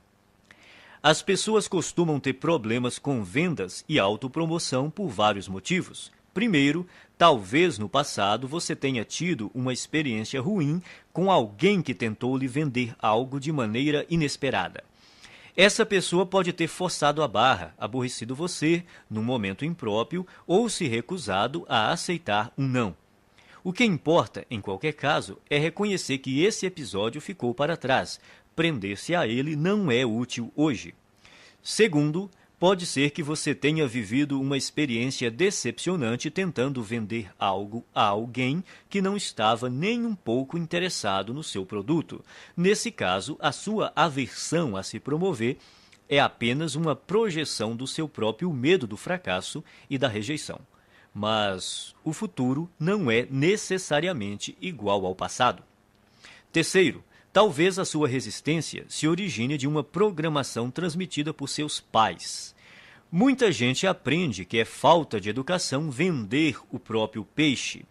As pessoas costumam ter problemas com vendas e autopromoção por vários motivos. Primeiro, talvez no passado você tenha tido uma experiência ruim com alguém que tentou lhe vender algo de maneira inesperada. Essa pessoa pode ter forçado a barra, aborrecido você num momento impróprio ou se recusado a aceitar um não. O que importa, em qualquer caso, é reconhecer que esse episódio ficou para trás. Prender-se a ele não é útil hoje. Segundo, pode ser que você tenha vivido uma experiência decepcionante tentando vender algo a alguém que não estava nem um pouco interessado no seu produto. Nesse caso, a sua aversão a se promover é apenas uma projeção do seu próprio medo do fracasso e da rejeição. Mas o futuro não é necessariamente igual ao passado. Terceiro, talvez a sua resistência se origine de uma programação transmitida por seus pais. Muita gente aprende que é falta de educação vender o próprio peixe.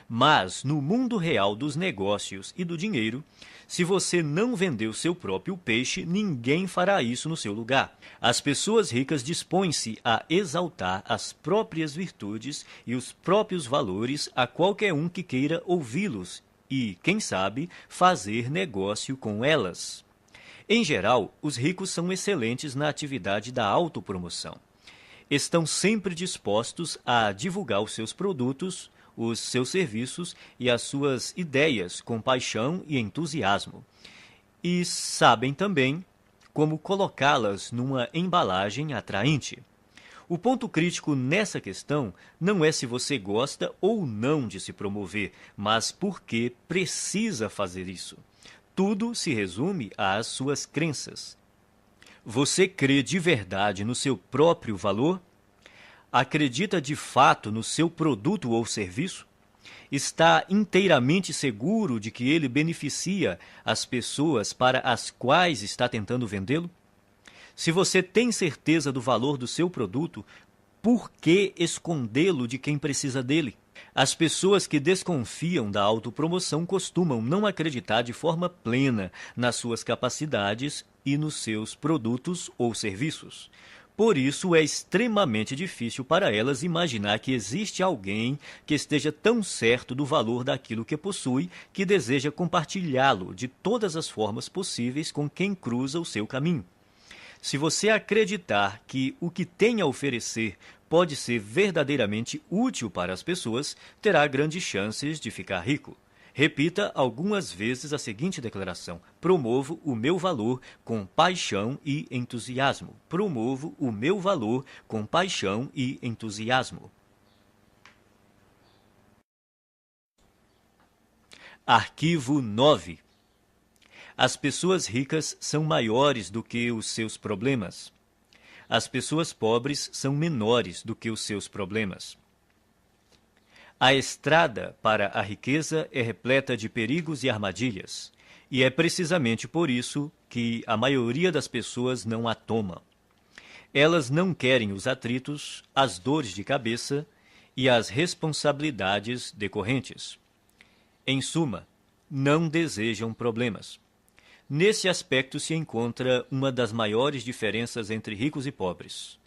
Mas, no mundo real dos negócios e do dinheiro, se você não vender o seu próprio peixe, ninguém fará isso no seu lugar. As pessoas ricas dispõem-se a exaltar as próprias virtudes e os próprios valores a qualquer um que queira ouvi-los e, quem sabe, fazer negócio com elas. Em geral, os ricos são excelentes na atividade da autopromoção. Estão sempre dispostos a divulgar os seus produtos, os seus serviços e as suas ideias com paixão e entusiasmo. E sabem também como colocá-las numa embalagem atraente. O ponto crítico nessa questão não é se você gosta ou não de se promover, mas por que precisa fazer isso. Tudo se resume às suas crenças. Você crê de verdade no seu próprio valor? Acredita de fato no seu produto ou serviço? Está inteiramente seguro de que ele beneficia as pessoas para as quais está tentando vendê-lo? Se você tem certeza do valor do seu produto, por que escondê-lo de quem precisa dele? As pessoas que desconfiam da autopromoção costumam não acreditar de forma plena nas suas capacidades e nos seus produtos ou serviços. Por isso, é extremamente difícil para elas imaginar que existe alguém que esteja tão certo do valor daquilo que possui que deseja compartilhá-lo de todas as formas possíveis com quem cruza o seu caminho. Se você acreditar que o que tem a oferecer pode ser verdadeiramente útil para as pessoas, terá grandes chances de ficar rico. Repita algumas vezes a seguinte declaração: promovo o meu valor com paixão e entusiasmo. Promovo o meu valor com paixão e entusiasmo. Arquivo 9. As pessoas ricas são maiores do que os seus problemas. As pessoas pobres são menores do que os seus problemas. A estrada para a riqueza é repleta de perigos e armadilhas, e é precisamente por isso que a maioria das pessoas não a toma. Elas não querem os atritos, as dores de cabeça e as responsabilidades decorrentes. Em suma, não desejam problemas. Nesse aspecto se encontra uma das maiores diferenças entre ricos e pobres.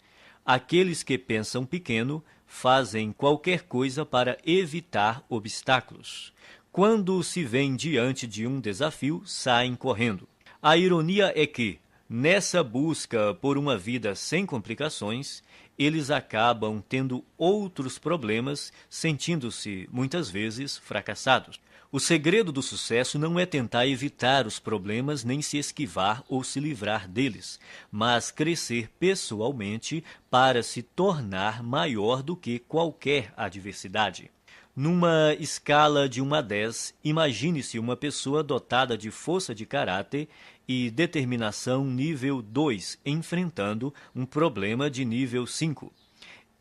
Aqueles que pensam pequeno fazem qualquer coisa para evitar obstáculos. Quando se veem diante de um desafio, saem correndo. A ironia é que, nessa busca por uma vida sem complicações, eles acabam tendo outros problemas, sentindo-se, muitas vezes, fracassados. O segredo do sucesso não é tentar evitar os problemas nem se esquivar ou se livrar deles, mas crescer pessoalmente para se tornar maior do que qualquer adversidade. Numa escala de 1 a 10, imagine-se uma pessoa dotada de força de caráter e determinação nível 2, enfrentando um problema de nível 5.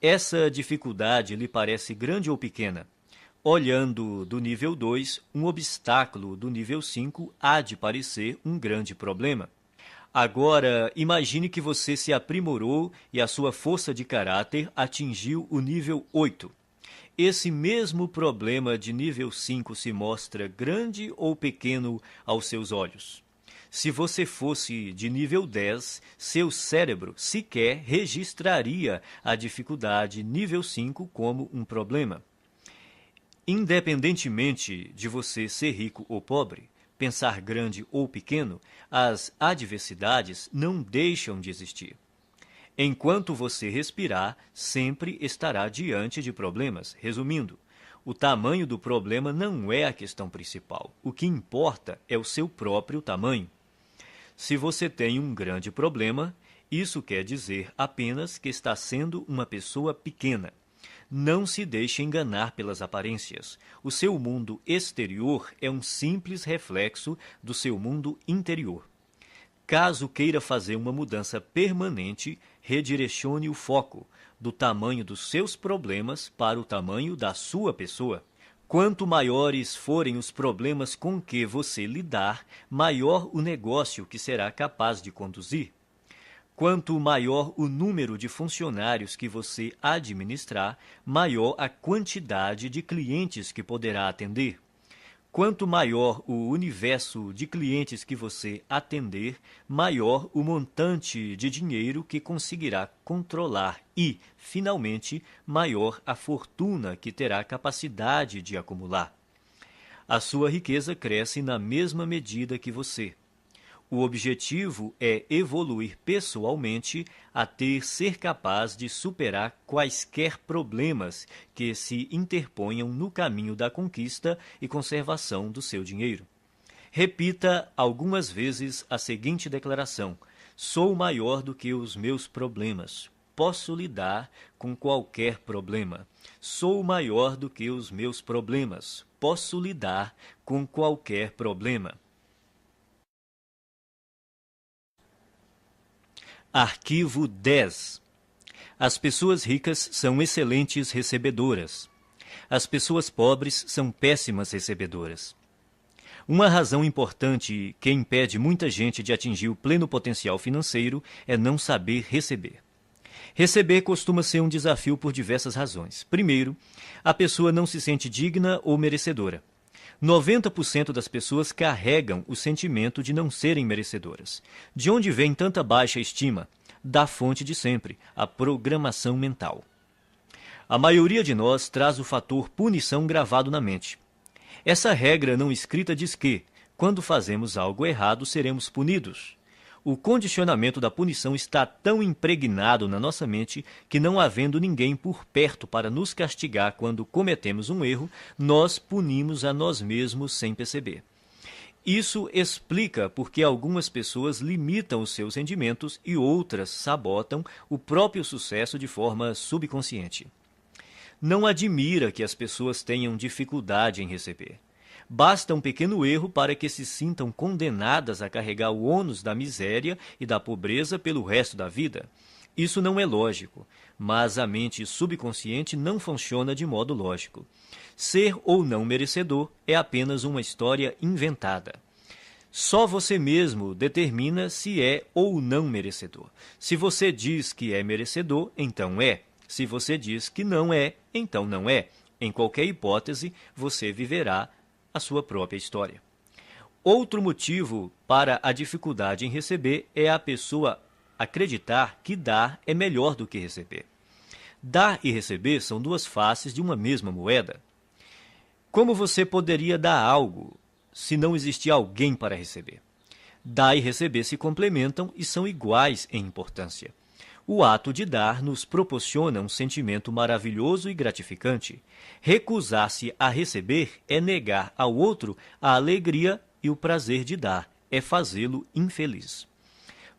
Essa dificuldade lhe parece grande ou pequena? Olhando do nível 2, um obstáculo do nível 5 há de parecer um grande problema. Agora, imagine que você se aprimorou e a sua força de caráter atingiu o nível 8. Esse mesmo problema de nível 5 se mostra grande ou pequeno aos seus olhos? Se você fosse de nível 10, seu cérebro sequer registraria a dificuldade nível 5 como um problema. Independentemente de você ser rico ou pobre, pensar grande ou pequeno, as adversidades não deixam de existir. Enquanto você respirar, sempre estará diante de problemas. Resumindo, o tamanho do problema não é a questão principal. O que importa é o seu próprio tamanho. Se você tem um grande problema, isso quer dizer apenas que está sendo uma pessoa pequena. Não se deixe enganar pelas aparências. O seu mundo exterior é um simples reflexo do seu mundo interior. Caso queira fazer uma mudança permanente, redirecione o foco do tamanho dos seus problemas para o tamanho da sua pessoa. Quanto maiores forem os problemas com que você lidar, maior o negócio que será capaz de conduzir. Quanto maior o número de funcionários que você administrar, maior a quantidade de clientes que poderá atender. Quanto maior o universo de clientes que você atender, maior o montante de dinheiro que conseguirá controlar e, finalmente, maior a fortuna que terá capacidade de acumular. A sua riqueza cresce na mesma medida que você. O objetivo é evoluir pessoalmente até ser capaz de superar quaisquer problemas que se interponham no caminho da conquista e conservação do seu dinheiro. Repita algumas vezes a seguinte declaração: sou maior do que os meus problemas. Posso lidar com qualquer problema. Sou maior do que os meus problemas. Posso lidar com qualquer problema. Arquivo 10. As pessoas ricas são excelentes recebedoras. As pessoas pobres são péssimas recebedoras. Uma razão importante que impede muita gente de atingir o pleno potencial financeiro é não saber receber. Receber costuma ser um desafio por diversas razões. Primeiro, a pessoa não se sente digna ou merecedora. 90% das pessoas carregam o sentimento de não serem merecedoras. De onde vem tanta baixa estima? Da fonte de sempre, a programação mental. A maioria de nós traz o fator punição gravado na mente. Essa regra não escrita diz que, quando fazemos algo errado, seremos punidos. O condicionamento da punição está tão impregnado na nossa mente que, não havendo ninguém por perto para nos castigar quando cometemos um erro, nós punimos a nós mesmos sem perceber. Isso explica por que algumas pessoas limitam os seus rendimentos e outras sabotam o próprio sucesso de forma subconsciente. Não admira que as pessoas tenham dificuldade em receber. Basta um pequeno erro para que se sintam condenadas a carregar o ônus da miséria e da pobreza pelo resto da vida. Isso não é lógico, mas a mente subconsciente não funciona de modo lógico. Ser ou não merecedor é apenas uma história inventada. Só você mesmo determina se é ou não merecedor. Se você diz que é merecedor, então é. Se você diz que não é, então não é. Em qualquer hipótese, você viverá a sua própria história. Outro motivo para a dificuldade em receber é a pessoa acreditar que dar é melhor do que receber. Dar e receber são duas faces de uma mesma moeda. Como você poderia dar algo se não existir alguém para receber? Dar e receber se complementam e são iguais em importância. O ato de dar nos proporciona um sentimento maravilhoso e gratificante. Recusar-se a receber é negar ao outro a alegria e o prazer de dar, é fazê-lo infeliz.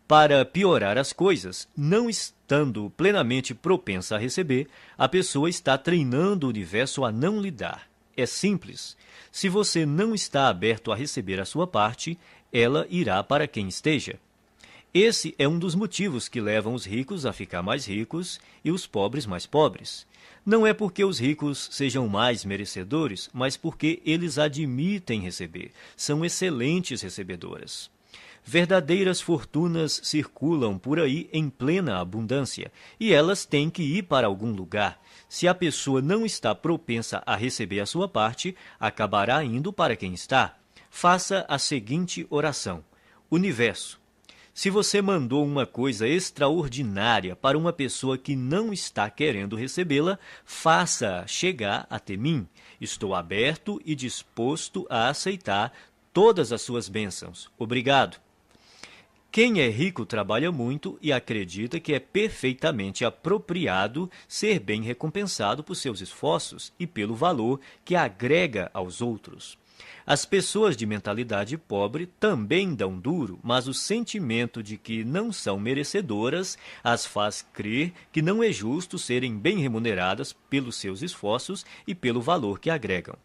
Para piorar as coisas, não estando plenamente propensa a receber, a pessoa está treinando o universo a não lhe dar. É simples. Se você não está aberto a receber a sua parte, ela irá para quem esteja. Esse é um dos motivos que levam os ricos a ficar mais ricos e os pobres mais pobres. Não é porque os ricos sejam mais merecedores, mas porque eles admitem receber. São excelentes recebedoras. Verdadeiras fortunas circulam por aí em plena abundância, e elas têm que ir para algum lugar. Se a pessoa não está propensa a receber a sua parte, acabará indo para quem está. Faça a seguinte oração: Universo, se você mandou uma coisa extraordinária para uma pessoa que não está querendo recebê-la, faça chegar até mim. Estou aberto e disposto a aceitar todas as suas bênçãos. Obrigado. Quem é rico trabalha muito e acredita que é perfeitamente apropriado ser bem recompensado por seus esforços e pelo valor que agrega aos outros. As pessoas de mentalidade pobre também dão duro, mas o sentimento de que não são merecedoras as faz crer que não é justo serem bem remuneradas pelos seus esforços e pelo valor que agregam.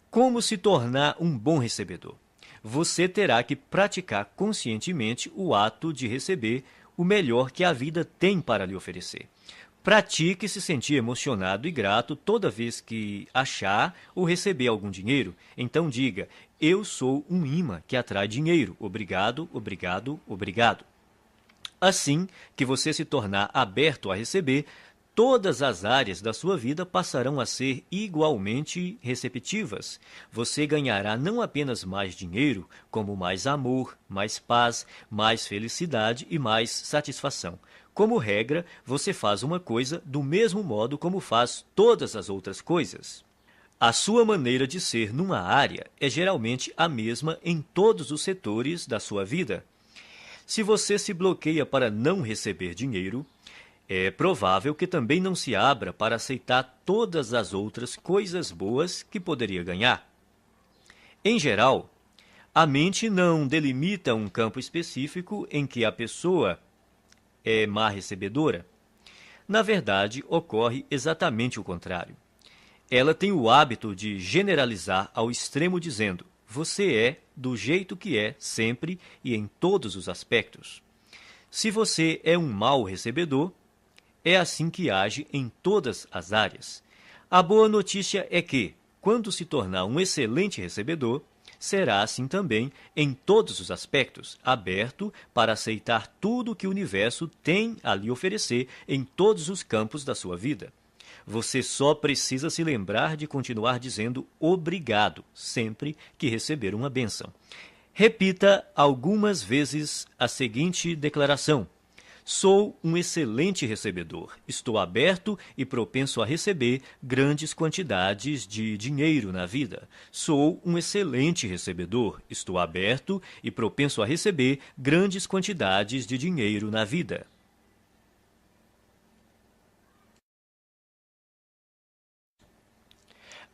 Como se tornar um bom recebedor? Você terá que praticar conscientemente o ato de receber o melhor que a vida tem para lhe oferecer. Pratique se sentir emocionado e grato toda vez que achar ou receber algum dinheiro. Então diga: eu sou um imã que atrai dinheiro. Obrigado, obrigado, obrigado. Assim que você se tornar aberto a receber, todas as áreas da sua vida passarão a ser igualmente receptivas. Você ganhará não apenas mais dinheiro, como mais amor, mais paz, mais felicidade e mais satisfação. Como regra, você faz uma coisa do mesmo modo como faz todas as outras coisas. A sua maneira de ser numa área é geralmente a mesma em todos os setores da sua vida. Se você se bloqueia para não receber dinheiro, é provável que também não se abra para aceitar todas as outras coisas boas que poderia ganhar. Em geral, a mente não delimita um campo específico em que a pessoa é má recebedora. Na verdade, ocorre exatamente o contrário. Ela tem o hábito de generalizar ao extremo dizendo: você é do jeito que é sempre e em todos os aspectos. Se você é um mau recebedor, é assim que age em todas as áreas. A boa notícia é que, quando se tornar um excelente recebedor, será assim também em todos os aspectos, aberto para aceitar tudo que o universo tem a lhe oferecer em todos os campos da sua vida. Você só precisa se lembrar de continuar dizendo obrigado sempre que receber uma bênção. Repita algumas vezes a seguinte declaração: sou um excelente recebedor. Estou aberto e propenso a receber grandes quantidades de dinheiro na vida. Sou um excelente recebedor. Estou aberto e propenso a receber grandes quantidades de dinheiro na vida.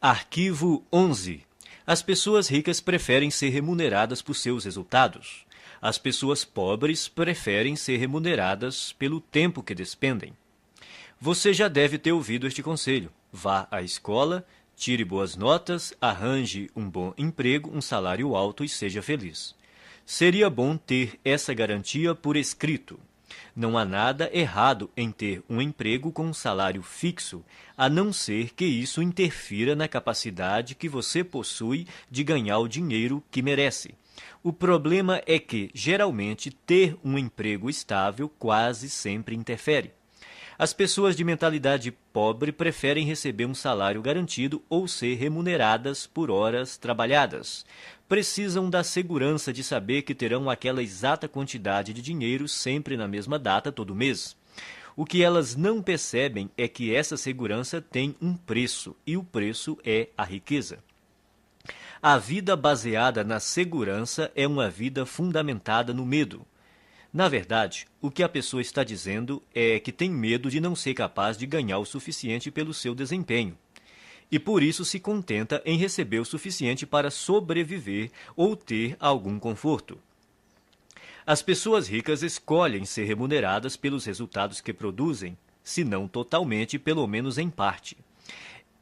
Arquivo 11. As pessoas ricas preferem ser remuneradas por seus resultados. As pessoas pobres preferem ser remuneradas pelo tempo que despendem. Você já deve ter ouvido este conselho. Vá à escola, tire boas notas, arranje um bom emprego, um salário alto e seja feliz. Seria bom ter essa garantia por escrito. Não há nada errado em ter um emprego com um salário fixo, a não ser que isso interfira na capacidade que você possui de ganhar o dinheiro que merece. O problema é que, geralmente, ter um emprego estável quase sempre interfere. As pessoas de mentalidade pobre preferem receber um salário garantido ou ser remuneradas por horas trabalhadas. Precisam da segurança de saber que terão aquela exata quantidade de dinheiro sempre na mesma data todo mês. O que elas não percebem é que essa segurança tem um preço, e o preço é a riqueza. A vida baseada na segurança é uma vida fundamentada no medo. Na verdade, o que a pessoa está dizendo é que tem medo de não ser capaz de ganhar o suficiente pelo seu desempenho. E por isso se contenta em receber o suficiente para sobreviver ou ter algum conforto. As pessoas ricas escolhem ser remuneradas pelos resultados que produzem, se não totalmente, pelo menos em parte.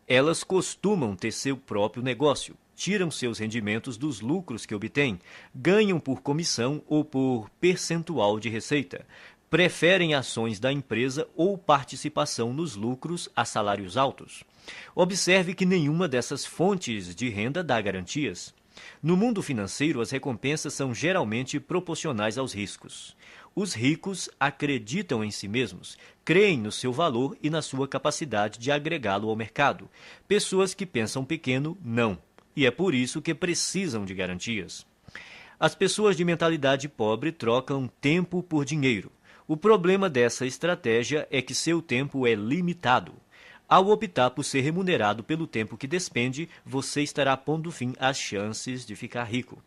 Elas costumam ter seu próprio negócio, tiram seus rendimentos dos lucros que obtêm, ganham por comissão ou por percentual de receita, preferem ações da empresa ou participação nos lucros a salários altos. Observe que nenhuma dessas fontes de renda dá garantias. No mundo financeiro, as recompensas são geralmente proporcionais aos riscos. Os ricos acreditam em si mesmos, creem no seu valor e na sua capacidade de agregá-lo ao mercado. Pessoas que pensam pequeno, não. E é por isso que precisam de garantias. As pessoas de mentalidade pobre trocam tempo por dinheiro. O problema dessa estratégia é que seu tempo é limitado. Ao optar por ser remunerado pelo tempo que despende, você estará pondo fim às chances de ficar rico.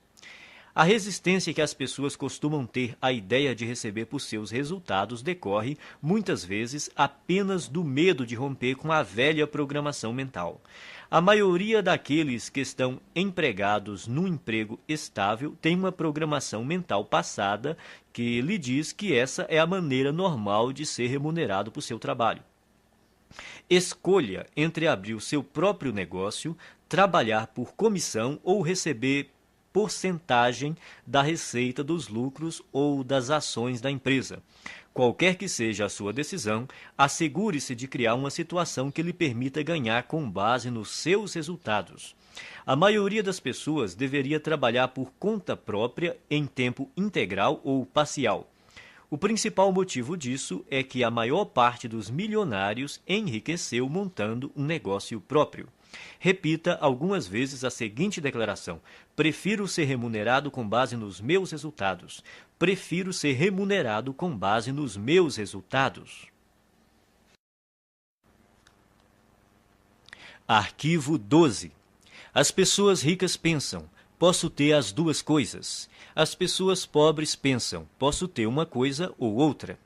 A resistência que as pessoas costumam ter à ideia de receber por seus resultados decorre, muitas vezes, apenas do medo de romper com a velha programação mental. A maioria daqueles que estão empregados num emprego estável tem uma programação mental passada que lhe diz que essa é a maneira normal de ser remunerado por seu trabalho. Escolha entre abrir o seu próprio negócio, trabalhar por comissão ou receber porcentagem da receita dos lucros ou das ações da empresa. Qualquer que seja a sua decisão, assegure-se de criar uma situação que lhe permita ganhar com base nos seus resultados. A maioria das pessoas deveria trabalhar por conta própria em tempo integral ou parcial. O principal motivo disso é que a maior parte dos milionários enriqueceu montando um negócio próprio. Repita algumas vezes a seguinte declaração: prefiro ser remunerado com base nos meus resultados. Prefiro ser remunerado com base nos meus resultados. Arquivo 12. As pessoas ricas pensam: posso ter as duas coisas. As pessoas pobres pensam: posso ter uma coisa ou outra.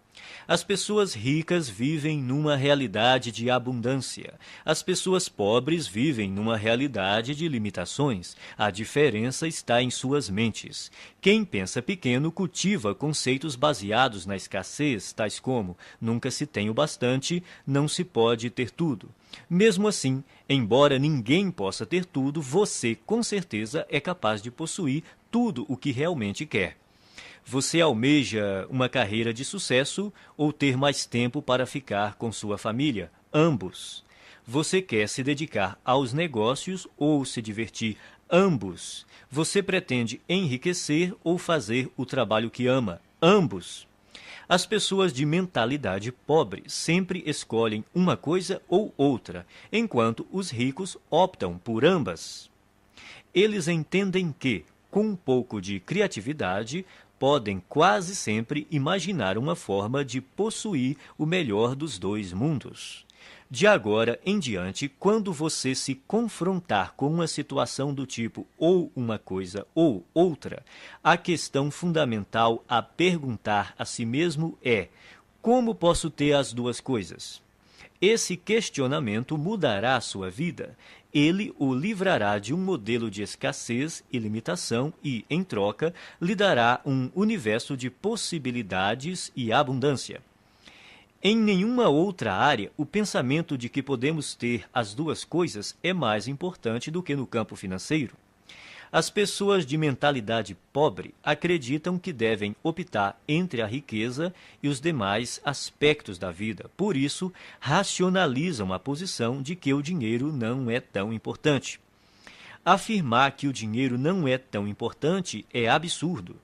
As pessoas ricas vivem numa realidade de abundância. As pessoas pobres vivem numa realidade de limitações. A diferença está em suas mentes. Quem pensa pequeno cultiva conceitos baseados na escassez, tais como: nunca se tem o bastante, não se pode ter tudo. Mesmo assim, embora ninguém possa ter tudo, você, com certeza, é capaz de possuir tudo o que realmente quer. Você almeja uma carreira de sucesso ou ter mais tempo para ficar com sua família? Ambos. Você quer se dedicar aos negócios ou se divertir? Ambos. Você pretende enriquecer ou fazer o trabalho que ama? Ambos. As pessoas de mentalidade pobre sempre escolhem uma coisa ou outra, enquanto os ricos optam por ambas. Eles entendem que, com um pouco de criatividade, podem quase sempre imaginar uma forma de possuir o melhor dos dois mundos. De agora em diante, quando você se confrontar com uma situação do tipo ou uma coisa ou outra, a questão fundamental a perguntar a si mesmo é: como posso ter as duas coisas? Esse questionamento mudará a sua vida. Ele o livrará de um modelo de escassez e limitação e, em troca, lhe dará um universo de possibilidades e abundância. Em nenhuma outra área, o pensamento de que podemos ter as duas coisas é mais importante do que no campo financeiro. As pessoas de mentalidade pobre acreditam que devem optar entre a riqueza e os demais aspectos da vida. Por isso, racionalizam a posição de que o dinheiro não é tão importante. Afirmar que o dinheiro não é tão importante é absurdo.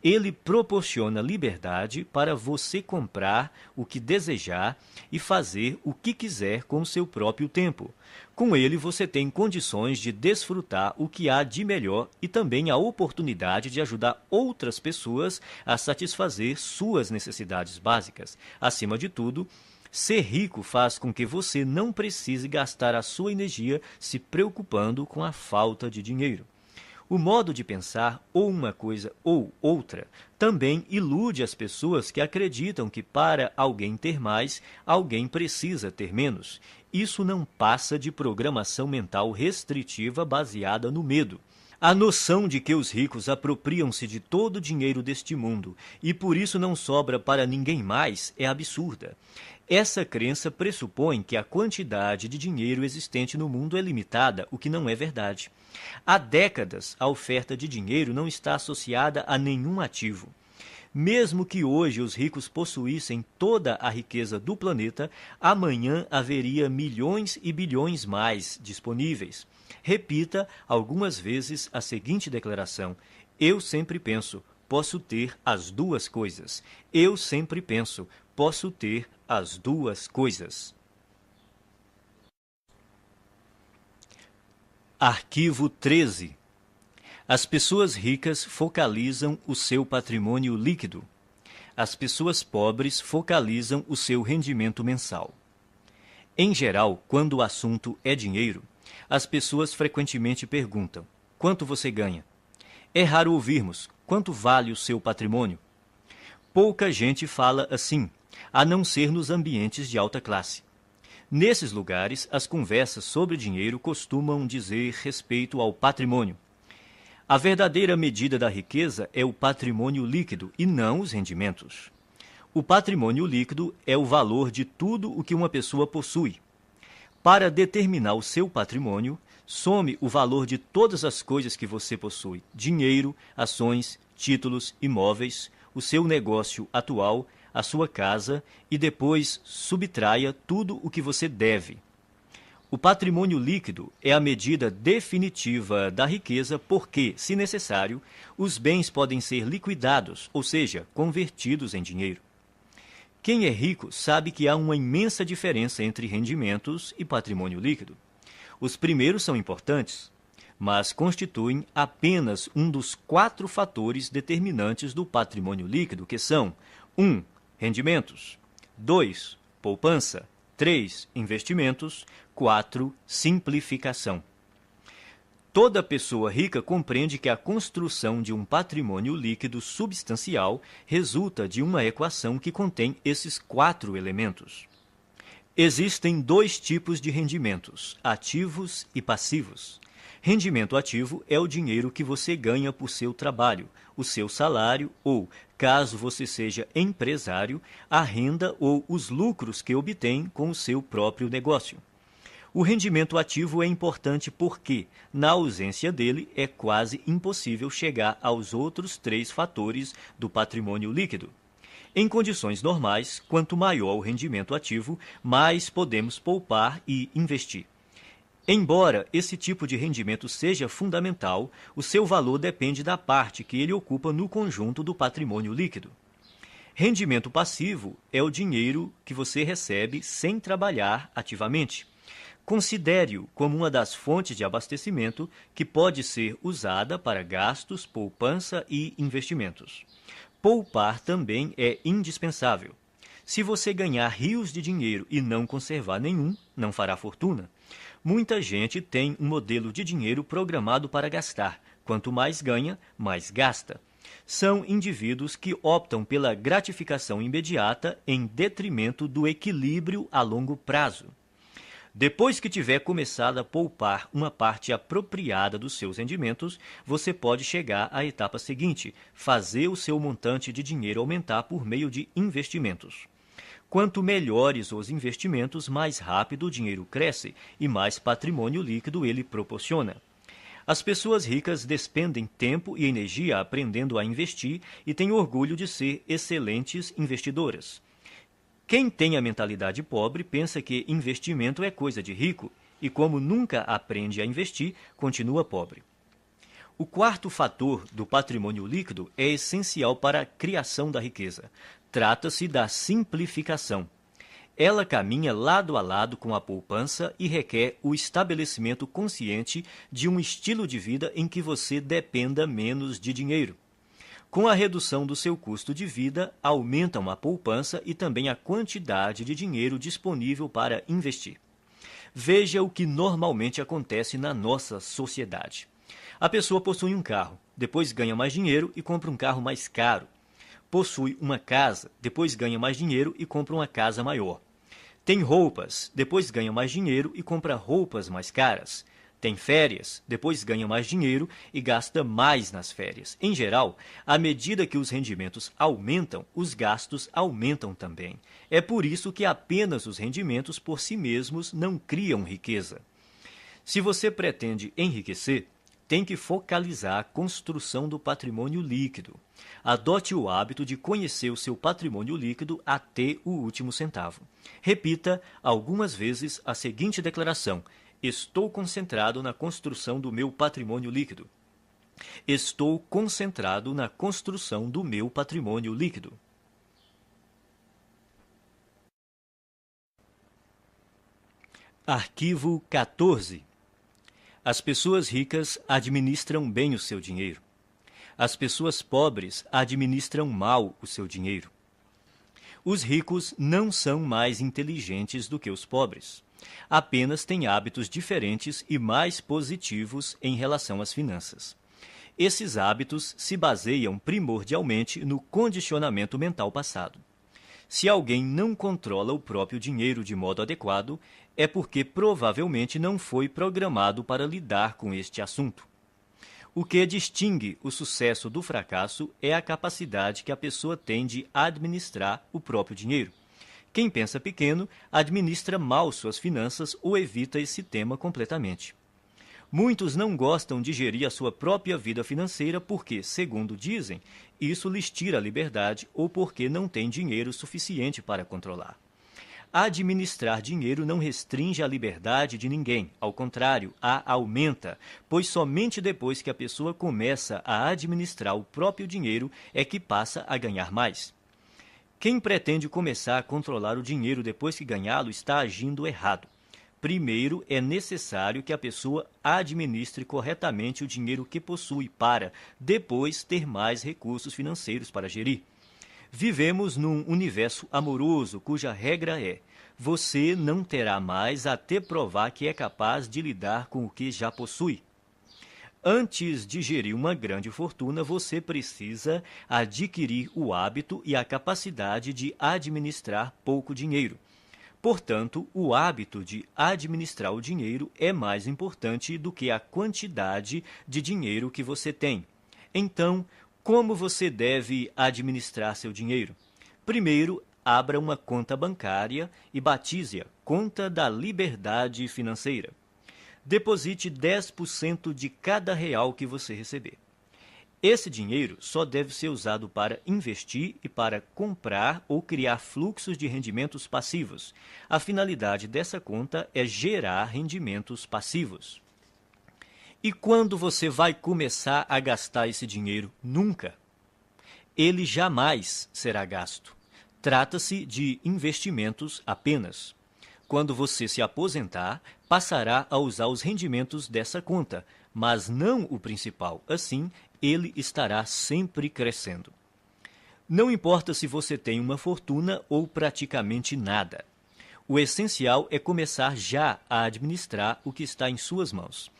Ele proporciona liberdade para você comprar o que desejar e fazer o que quiser com o seu próprio tempo. Com ele, você tem condições de desfrutar o que há de melhor e também a oportunidade de ajudar outras pessoas a satisfazer suas necessidades básicas. Acima de tudo, ser rico faz com que você não precise gastar a sua energia se preocupando com a falta de dinheiro. O modo de pensar, ou uma coisa ou outra, também ilude as pessoas que acreditam que para alguém ter mais, alguém precisa ter menos. Isso não passa de programação mental restritiva baseada no medo. A noção de que os ricos apropriam-se de todo o dinheiro deste mundo e por isso não sobra para ninguém mais é absurda. Essa crença pressupõe que a quantidade de dinheiro existente no mundo é limitada, o que não é verdade. Há décadas, a oferta de dinheiro não está associada a nenhum ativo. Mesmo que hoje os ricos possuíssem toda a riqueza do planeta, amanhã haveria milhões e bilhões mais disponíveis. Repita algumas vezes a seguinte declaração: eu sempre penso, posso ter as duas coisas. Eu sempre penso, posso ter as duas coisas. Arquivo 13. As pessoas ricas focalizam o seu patrimônio líquido. As pessoas pobres focalizam o seu rendimento mensal. Em geral, quando o assunto é dinheiro, as pessoas frequentemente perguntam: quanto você ganha? É raro ouvirmos: quanto vale o seu patrimônio? Pouca gente fala assim, a não ser nos ambientes de alta classe. Nesses lugares, as conversas sobre dinheiro costumam dizer respeito ao patrimônio. A verdadeira medida da riqueza é o patrimônio líquido e não os rendimentos. O patrimônio líquido é o valor de tudo o que uma pessoa possui. Para determinar o seu patrimônio, some o valor de todas as coisas que você possui: dinheiro, ações, títulos, imóveis, o seu negócio atual, a sua casa, e depois subtraia tudo o que você deve. O patrimônio líquido é a medida definitiva da riqueza porque, se necessário, os bens podem ser liquidados, ou seja, convertidos em dinheiro. Quem é rico sabe que há uma imensa diferença entre rendimentos e patrimônio líquido. Os primeiros são importantes, mas constituem apenas um dos 4 fatores determinantes do patrimônio líquido, que são: 1. Rendimentos. 2. Poupança. 3. Investimentos. 4. Simplificação. Toda pessoa rica compreende que a construção de um patrimônio líquido substancial resulta de uma equação que contém esses 4 elementos. Existem 2 tipos de rendimentos, ativos e passivos. Rendimento ativo é o dinheiro que você ganha por seu trabalho, o seu salário ou, caso você seja empresário, a renda ou os lucros que obtém com o seu próprio negócio. O rendimento ativo é importante porque, na ausência dele, é quase impossível chegar aos outros 3 fatores do patrimônio líquido. Em condições normais, quanto maior o rendimento ativo, mais podemos poupar e investir. Embora esse tipo de rendimento seja fundamental, o seu valor depende da parte que ele ocupa no conjunto do patrimônio líquido. Rendimento passivo é o dinheiro que você recebe sem trabalhar ativamente. Considere-o como uma das fontes de abastecimento que pode ser usada para gastos, poupança e investimentos. Poupar também é indispensável. Se você ganhar rios de dinheiro e não conservar nenhum, não fará fortuna. Muita gente tem um modelo de dinheiro programado para gastar. Quanto mais ganha, mais gasta. São indivíduos que optam pela gratificação imediata em detrimento do equilíbrio a longo prazo. Depois que tiver começado a poupar uma parte apropriada dos seus rendimentos, você pode chegar à etapa seguinte, fazer o seu montante de dinheiro aumentar por meio de investimentos. Quanto melhores os investimentos, mais rápido o dinheiro cresce e mais patrimônio líquido ele proporciona. As pessoas ricas despendem tempo e energia aprendendo a investir e têm orgulho de ser excelentes investidoras. Quem tem a mentalidade pobre pensa que investimento é coisa de rico e, como nunca aprende a investir, continua pobre. O 4º fator do patrimônio líquido é essencial para a criação da riqueza. Trata-se da simplificação. Ela caminha lado a lado com a poupança e requer o estabelecimento consciente de um estilo de vida em que você dependa menos de dinheiro. Com a redução do seu custo de vida, aumentam a poupança e também a quantidade de dinheiro disponível para investir. Veja o que normalmente acontece na nossa sociedade. A pessoa possui um carro, depois ganha mais dinheiro e compra um carro mais caro. Possui uma casa, depois ganha mais dinheiro e compra uma casa maior. Tem roupas, depois ganha mais dinheiro e compra roupas mais caras. Tem férias, depois ganha mais dinheiro e gasta mais nas férias. Em geral, à medida que os rendimentos aumentam, os gastos aumentam também. É por isso que apenas os rendimentos por si mesmos não criam riqueza. Se você pretende enriquecer, tem que focalizar a construção do patrimônio líquido. Adote o hábito de conhecer o seu patrimônio líquido até o último centavo. Repita algumas vezes a seguinte declaração: estou concentrado na construção do meu patrimônio líquido. Estou concentrado na construção do meu patrimônio líquido. Arquivo 14. As pessoas ricas administram bem o seu dinheiro. As pessoas pobres administram mal o seu dinheiro. Os ricos não são mais inteligentes do que os pobres. Apenas têm hábitos diferentes e mais positivos em relação às finanças. Esses hábitos se baseiam primordialmente no condicionamento mental passado. Se alguém não controla o próprio dinheiro de modo adequado, é porque provavelmente não foi programado para lidar com este assunto. O que distingue o sucesso do fracasso é a capacidade que a pessoa tem de administrar o próprio dinheiro. Quem pensa pequeno administra mal suas finanças ou evita esse tema completamente. Muitos não gostam de gerir a sua própria vida financeira porque, segundo dizem, isso lhes tira a liberdade ou porque não têm dinheiro suficiente para controlar. Administrar dinheiro não restringe a liberdade de ninguém, ao contrário, a aumenta, pois somente depois que a pessoa começa a administrar o próprio dinheiro é que passa a ganhar mais. Quem pretende começar a controlar o dinheiro depois que ganhá-lo está agindo errado. Primeiro, é necessário que a pessoa administre corretamente o dinheiro que possui para, depois, ter mais recursos financeiros para gerir. Vivemos num universo amoroso cuja regra é: você não terá mais até provar que é capaz de lidar com o que já possui. Antes de gerir uma grande fortuna, você precisa adquirir o hábito e a capacidade de administrar pouco dinheiro. Portanto, o hábito de administrar o dinheiro é mais importante do que a quantidade de dinheiro que você tem. Então, como você deve administrar seu dinheiro? Primeiro, abra uma conta bancária e batize-a Conta da Liberdade Financeira. Deposite 10% de cada real que você receber. Esse dinheiro só deve ser usado para investir e para comprar ou criar fluxos de rendimentos passivos. A finalidade dessa conta é gerar rendimentos passivos. E quando você vai começar a gastar esse dinheiro? Nunca. Ele jamais será gasto. Trata-se de investimentos apenas. Quando você se aposentar, passará a usar os rendimentos dessa conta, mas não o principal. Assim, ele estará sempre crescendo. Não importa se você tem uma fortuna ou praticamente nada. O essencial é começar já a administrar o que está em suas mãos.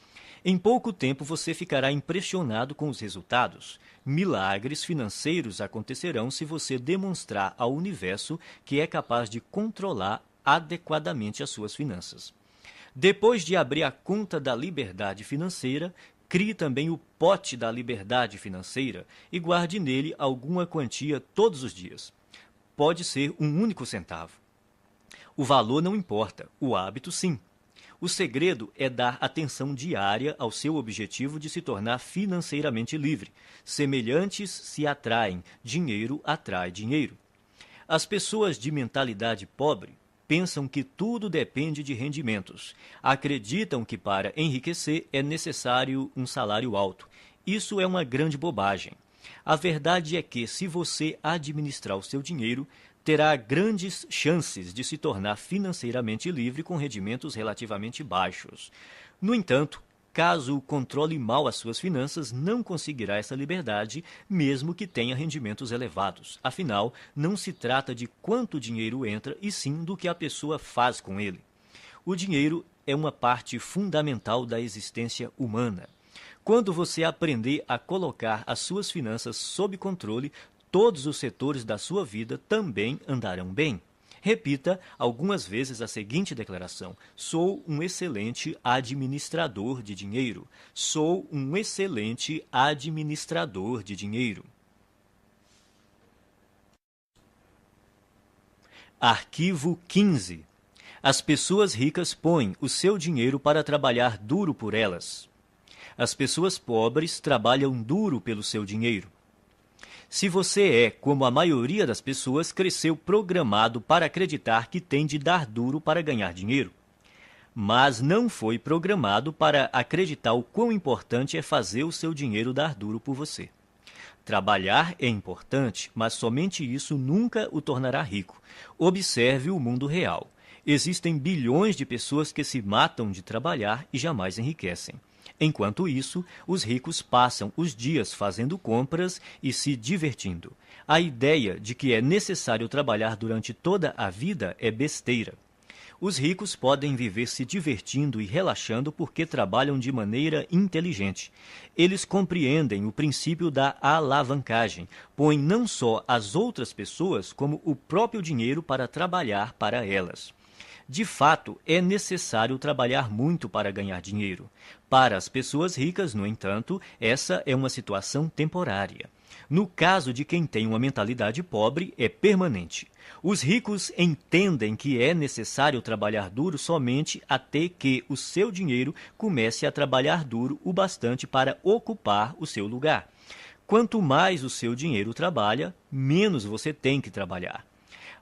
Em pouco tempo você ficará impressionado com os resultados. Milagres financeiros acontecerão se você demonstrar ao universo que é capaz de controlar adequadamente as suas finanças. Depois de abrir a conta da liberdade financeira, crie também o pote da liberdade financeira e guarde nele alguma quantia todos os dias. Pode ser um único centavo. O valor não importa, o hábito sim. O segredo é dar atenção diária ao seu objetivo de se tornar financeiramente livre. Semelhantes se atraem, dinheiro atrai dinheiro. As pessoas de mentalidade pobre pensam que tudo depende de rendimentos. Acreditam que para enriquecer é necessário um salário alto. Isso é uma grande bobagem. A verdade é que, se você administrar o seu dinheiro, terá grandes chances de se tornar financeiramente livre com rendimentos relativamente baixos. No entanto, caso controle mal as suas finanças, não conseguirá essa liberdade, mesmo que tenha rendimentos elevados. Afinal, não se trata de quanto dinheiro entra, e sim do que a pessoa faz com ele. O dinheiro é uma parte fundamental da existência humana. Quando você aprender a colocar as suas finanças sob controle, todos os setores da sua vida também andarão bem. Repita algumas vezes a seguinte declaração: sou um excelente administrador de dinheiro. Sou um excelente administrador de dinheiro. Arquivo 15. As pessoas ricas põem o seu dinheiro para trabalhar duro por elas. As pessoas pobres trabalham duro pelo seu dinheiro. Se você é, como a maioria das pessoas, cresceu programado para acreditar que tem de dar duro para ganhar dinheiro, mas não foi programado para acreditar o quão importante é fazer o seu dinheiro dar duro por você. Trabalhar é importante, mas somente isso nunca o tornará rico. Observe o mundo real. Existem bilhões de pessoas que se matam de trabalhar e jamais enriquecem. Enquanto isso, os ricos passam os dias fazendo compras e se divertindo. A ideia de que é necessário trabalhar durante toda a vida é besteira. Os ricos podem viver se divertindo e relaxando porque trabalham de maneira inteligente. Eles compreendem o princípio da alavancagem, põem não só as outras pessoas, como o próprio dinheiro para trabalhar para elas. De fato, é necessário trabalhar muito para ganhar dinheiro. Para as pessoas ricas, no entanto, essa é uma situação temporária. No caso de quem tem uma mentalidade pobre, é permanente. Os ricos entendem que é necessário trabalhar duro somente até que o seu dinheiro comece a trabalhar duro o bastante para ocupar o seu lugar. Quanto mais o seu dinheiro trabalha, menos você tem que trabalhar.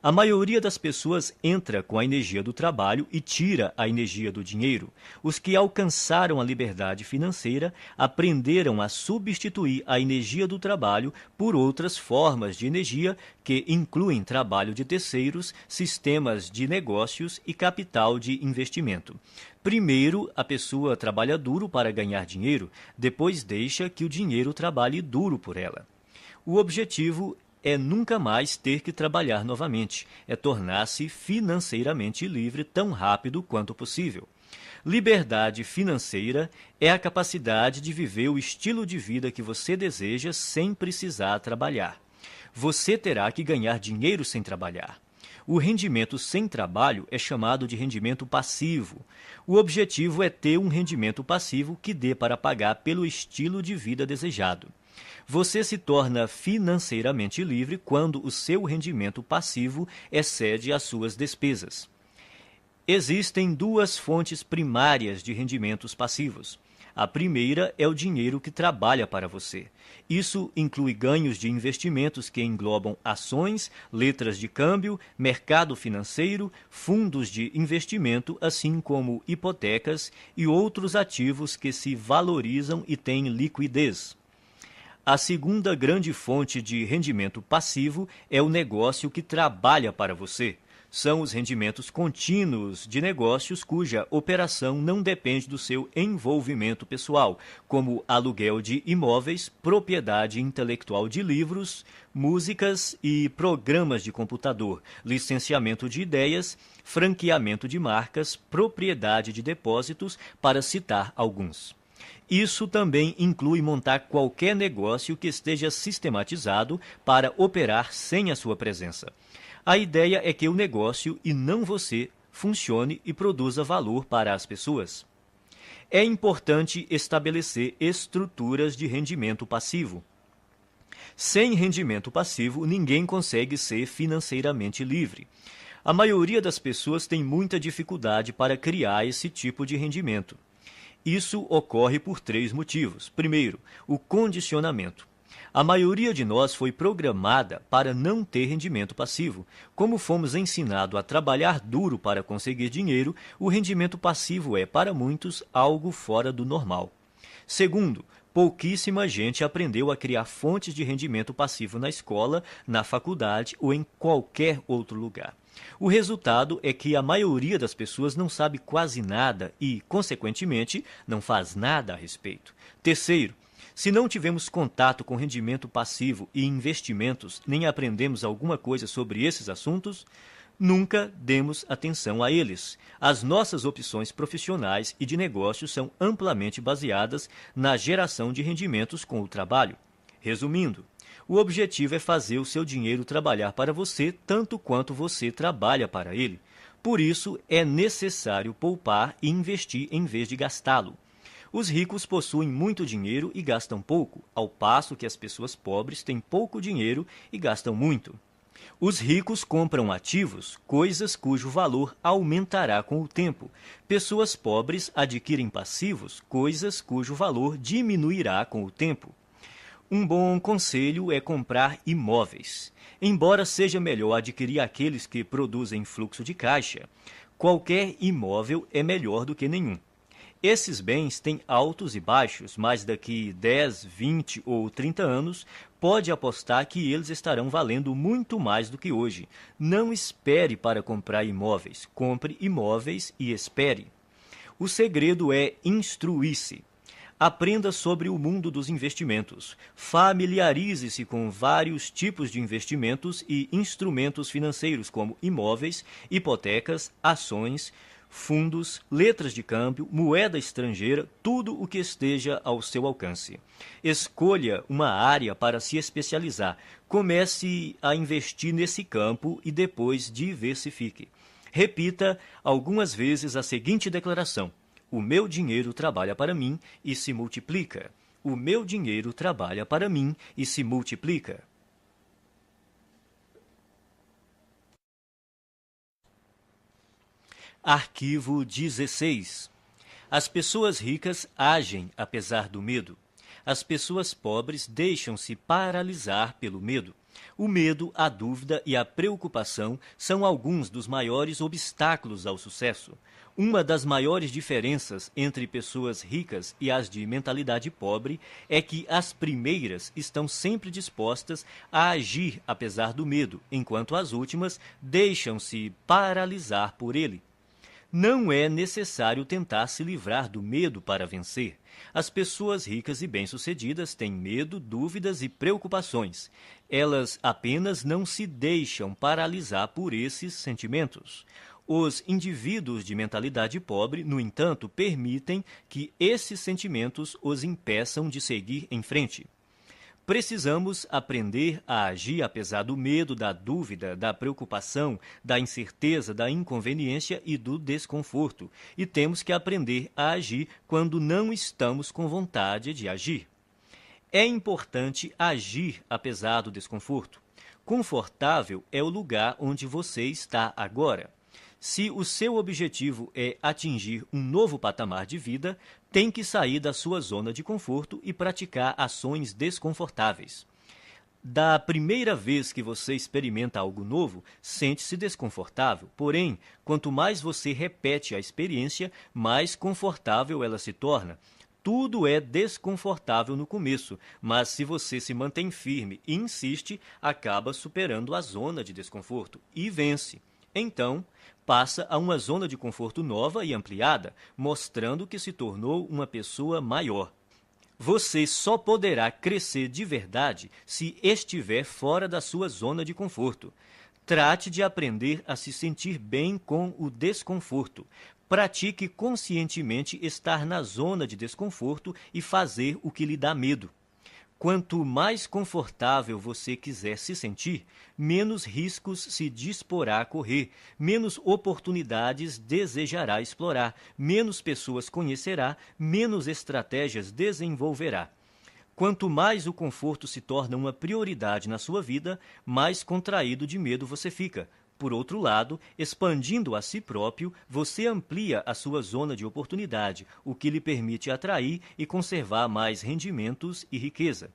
A maioria das pessoas entra com a energia do trabalho e tira a energia do dinheiro. Os que alcançaram a liberdade financeira aprenderam a substituir a energia do trabalho por outras formas de energia que incluem trabalho de terceiros, sistemas de negócios e capital de investimento. Primeiro, a pessoa trabalha duro para ganhar dinheiro, depois deixa que o dinheiro trabalhe duro por ela. O objetivo é nunca mais ter que trabalhar novamente, é tornar-se financeiramente livre tão rápido quanto possível. Liberdade financeira é a capacidade de viver o estilo de vida que você deseja sem precisar trabalhar. Você terá que ganhar dinheiro sem trabalhar. O rendimento sem trabalho é chamado de rendimento passivo. O objetivo é ter um rendimento passivo que dê para pagar pelo estilo de vida desejado. Você se torna financeiramente livre quando o seu rendimento passivo excede as suas despesas. Existem duas fontes primárias de rendimentos passivos. A primeira é o dinheiro que trabalha para você. Isso inclui ganhos de investimentos que englobam ações, letras de câmbio, mercado financeiro, fundos de investimento, assim como hipotecas e outros ativos que se valorizam e têm liquidez. A segunda grande fonte de rendimento passivo é o negócio que trabalha para você. São os rendimentos contínuos de negócios cuja operação não depende do seu envolvimento pessoal, como aluguel de imóveis, propriedade intelectual de livros, músicas e programas de computador, licenciamento de ideias, franqueamento de marcas, propriedade de depósitos, para citar alguns. Isso também inclui montar qualquer negócio que esteja sistematizado para operar sem a sua presença. A ideia é que o negócio, e não você, funcione e produza valor para as pessoas. É importante estabelecer estruturas de rendimento passivo. Sem rendimento passivo, ninguém consegue ser financeiramente livre. A maioria das pessoas tem muita dificuldade para criar esse tipo de rendimento. Isso ocorre por 3 motivos. Primeiro, o condicionamento. A maioria de nós foi programada para não ter rendimento passivo. Como fomos ensinados a trabalhar duro para conseguir dinheiro, o rendimento passivo é, para muitos, algo fora do normal. Segundo, pouquíssima gente aprendeu a criar fontes de rendimento passivo na escola, na faculdade ou em qualquer outro lugar. O resultado é que a maioria das pessoas não sabe quase nada e, consequentemente, não faz nada a respeito. Terceiro, se não tivemos contato com rendimento passivo e investimentos, nem aprendemos alguma coisa sobre esses assuntos, nunca demos atenção a eles. As nossas opções profissionais e de negócios são amplamente baseadas na geração de rendimentos com o trabalho. Resumindo, o objetivo é fazer o seu dinheiro trabalhar para você tanto quanto você trabalha para ele. Por isso, é necessário poupar e investir em vez de gastá-lo. Os ricos possuem muito dinheiro e gastam pouco, ao passo que as pessoas pobres têm pouco dinheiro e gastam muito. Os ricos compram ativos, coisas cujo valor aumentará com o tempo. Pessoas pobres adquirem passivos, coisas cujo valor diminuirá com o tempo. Um bom conselho é comprar imóveis. Embora seja melhor adquirir aqueles que produzem fluxo de caixa, qualquer imóvel é melhor do que nenhum. Esses bens têm altos e baixos, mas daqui 10, 20 ou 30 anos, pode apostar que eles estarão valendo muito mais do que hoje. Não espere para comprar imóveis. Compre imóveis e espere. O segredo é instruir-se. Aprenda sobre o mundo dos investimentos. Familiarize-se com vários tipos de investimentos e instrumentos financeiros, como imóveis, hipotecas, ações, fundos, letras de câmbio, moeda estrangeira, tudo o que esteja ao seu alcance. Escolha uma área para se especializar. Comece a investir nesse campo e depois diversifique. Repita algumas vezes a seguinte declaração: o meu dinheiro trabalha para mim e se multiplica. O meu dinheiro trabalha para mim e se multiplica. Arquivo 16. As pessoas ricas agem apesar do medo. As pessoas pobres deixam-se paralisar pelo medo. O medo, a dúvida e a preocupação são alguns dos maiores obstáculos ao sucesso. Uma das maiores diferenças entre pessoas ricas e as de mentalidade pobre é que as primeiras estão sempre dispostas a agir apesar do medo, enquanto as últimas deixam-se paralisar por ele. Não é necessário tentar se livrar do medo para vencer. As pessoas ricas e bem-sucedidas têm medo, dúvidas e preocupações. Elas apenas não se deixam paralisar por esses sentimentos. Os indivíduos de mentalidade pobre, no entanto, permitem que esses sentimentos os impeçam de seguir em frente. Precisamos aprender a agir apesar do medo, da dúvida, da preocupação, da incerteza, da inconveniência e do desconforto. E temos que aprender a agir quando não estamos com vontade de agir. É importante agir apesar do desconforto. Confortável é o lugar onde você está agora. Se o seu objetivo é atingir um novo patamar de vida, tem que sair da sua zona de conforto e praticar ações desconfortáveis. Da primeira vez que você experimenta algo novo, sente-se desconfortável. Porém, quanto mais você repete a experiência, mais confortável ela se torna. Tudo é desconfortável no começo, mas se você se mantém firme e insiste, acaba superando a zona de desconforto e vence. Então, passa a uma zona de conforto nova e ampliada, mostrando que se tornou uma pessoa maior. Você só poderá crescer de verdade se estiver fora da sua zona de conforto. Trate de aprender a se sentir bem com o desconforto. Pratique conscientemente estar na zona de desconforto e fazer o que lhe dá medo. Quanto mais confortável você quiser se sentir, menos riscos se disporá a correr, menos oportunidades desejará explorar, menos pessoas conhecerá, menos estratégias desenvolverá. Quanto mais o conforto se torna uma prioridade na sua vida, mais contraído de medo você fica. Por outro lado, expandindo a si próprio, você amplia a sua zona de oportunidade, o que lhe permite atrair e conservar mais rendimentos e riqueza.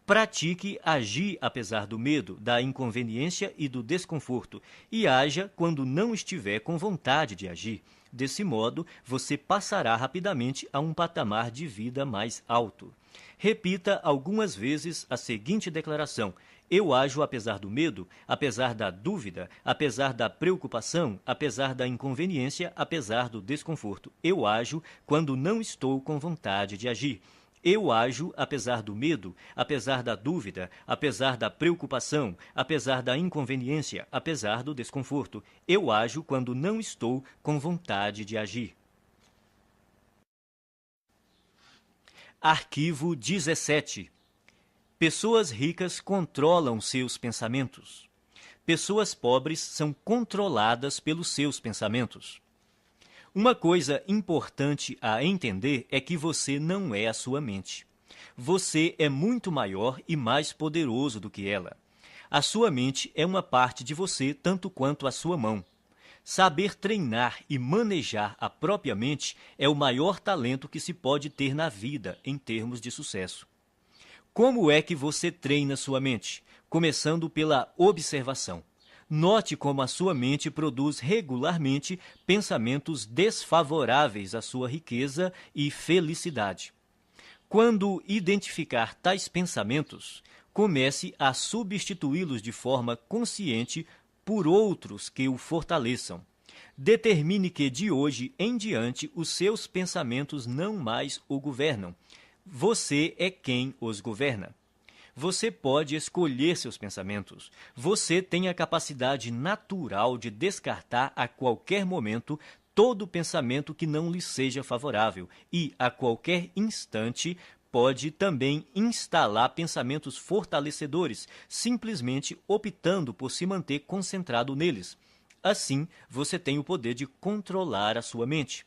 Pratique agir apesar do medo, da inconveniência e do desconforto, e haja quando não estiver com vontade de agir. Desse modo, você passará rapidamente a um patamar de vida mais alto. Repita algumas vezes a seguinte declaração: eu ajo apesar do medo, apesar da dúvida, apesar da preocupação, apesar da inconveniência, apesar do desconforto. Eu ajo quando não estou com vontade de agir. Eu ajo apesar do medo, apesar da dúvida, apesar da preocupação, apesar da inconveniência, apesar do desconforto. Eu ajo quando não estou com vontade de agir. Arquivo 17. Pessoas ricas controlam seus pensamentos. Pessoas pobres são controladas pelos seus pensamentos. Uma coisa importante a entender é que você não é a sua mente. Você é muito maior e mais poderoso do que ela. A sua mente é uma parte de você tanto quanto a sua mão. Saber treinar e manejar a própria mente é o maior talento que se pode ter na vida em termos de sucesso. Como é que você treina sua mente? Começando pela observação. Note como a sua mente produz regularmente pensamentos desfavoráveis à sua riqueza e felicidade. Quando identificar tais pensamentos, comece a substituí-los de forma consciente por outros que o fortaleçam. Determine que de hoje em diante os seus pensamentos não mais o governam. Você é quem os governa. Você pode escolher seus pensamentos. Você tem a capacidade natural de descartar a qualquer momento todo pensamento que não lhe seja favorável e, a qualquer instante, pode também instalar pensamentos fortalecedores, simplesmente optando por se manter concentrado neles. Assim, você tem o poder de controlar a sua mente.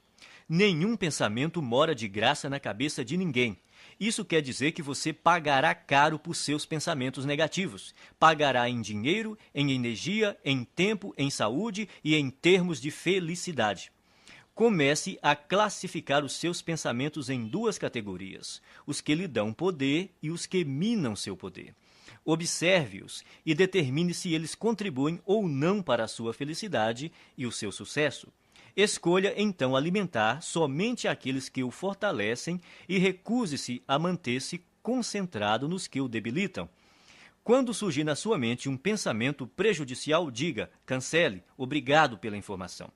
Nenhum pensamento mora de graça na cabeça de ninguém. Isso quer dizer que você pagará caro por seus pensamentos negativos. Pagará em dinheiro, em energia, em tempo, em saúde e em termos de felicidade. Comece a classificar os seus pensamentos em duas categorias: os que lhe dão poder e os que minam seu poder. Observe-os e determine se eles contribuem ou não para a sua felicidade e o seu sucesso. Escolha, então, alimentar somente aqueles que o fortalecem e recuse-se a manter-se concentrado nos que o debilitam. Quando surgir na sua mente um pensamento prejudicial, diga: cancele, obrigado pela informação.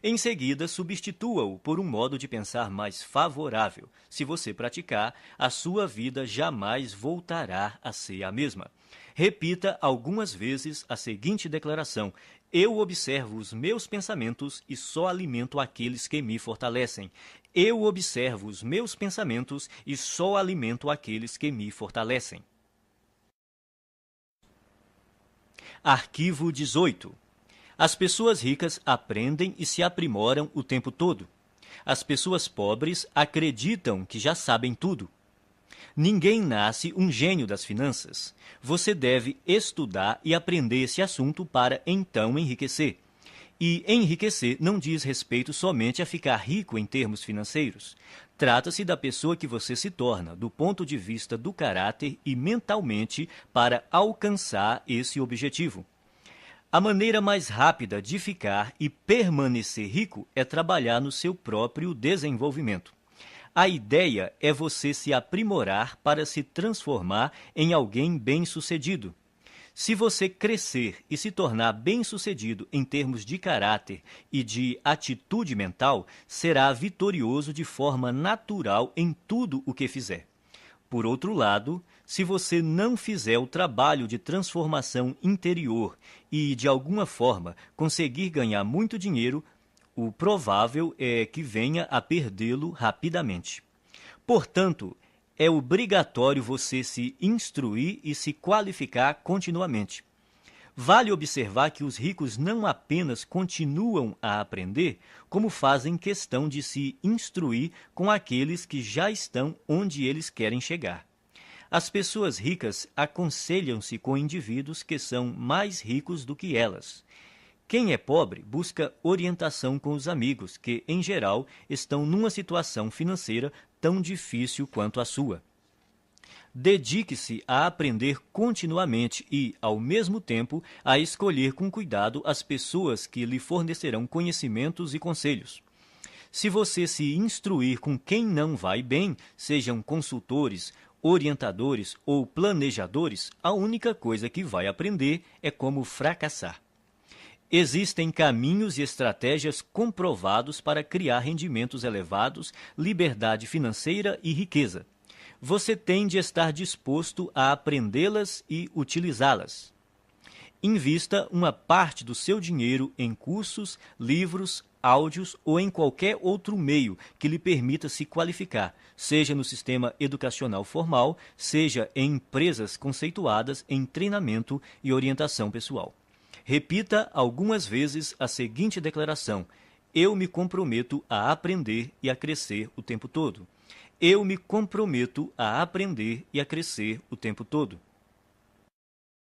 Em seguida, substitua-o por um modo de pensar mais favorável. Se você praticar, a sua vida jamais voltará a ser a mesma. Repita algumas vezes a seguinte declaração: eu observo os meus pensamentos e só alimento aqueles que me fortalecem. Eu observo os meus pensamentos e só alimento aqueles que me fortalecem. Arquivo 18. As pessoas ricas aprendem e se aprimoram o tempo todo. As pessoas pobres acreditam que já sabem tudo. Ninguém nasce um gênio das finanças. Você deve estudar e aprender esse assunto para então enriquecer. E enriquecer não diz respeito somente a ficar rico em termos financeiros. Trata-se da pessoa que você se torna, do ponto de vista do caráter e mentalmente, para alcançar esse objetivo. A maneira mais rápida de ficar e permanecer rico é trabalhar no seu próprio desenvolvimento. A ideia é você se aprimorar para se transformar em alguém bem-sucedido. Se você crescer e se tornar bem-sucedido em termos de caráter e de atitude mental, será vitorioso de forma natural em tudo o que fizer. Por outro lado, se você não fizer o trabalho de transformação interior e, de alguma forma, conseguir ganhar muito dinheiro, o provável é que venha a perdê-lo rapidamente. Portanto, é obrigatório você se instruir e se qualificar continuamente. Vale observar que os ricos não apenas continuam a aprender, como fazem questão de se instruir com aqueles que já estão onde eles querem chegar. As pessoas ricas aconselham-se com indivíduos que são mais ricos do que elas. Quem é pobre busca orientação com os amigos, que, em geral, estão numa situação financeira tão difícil quanto a sua. Dedique-se a aprender continuamente e, ao mesmo tempo, a escolher com cuidado as pessoas que lhe fornecerão conhecimentos e conselhos. Se você se instruir com quem não vai bem, sejam consultores, orientadores ou planejadores, a única coisa que vai aprender é como fracassar. Existem caminhos e estratégias comprovados para criar rendimentos elevados, liberdade financeira e riqueza. Você tem de estar disposto a aprendê-las e utilizá-las. Invista uma parte do seu dinheiro em cursos, livros, áudios ou em qualquer outro meio que lhe permita se qualificar, seja no sistema educacional formal, seja em empresas conceituadas em treinamento e orientação pessoal. Repita algumas vezes a seguinte declaração: eu me comprometo a aprender e a crescer o tempo todo. Eu me comprometo a aprender e a crescer o tempo todo.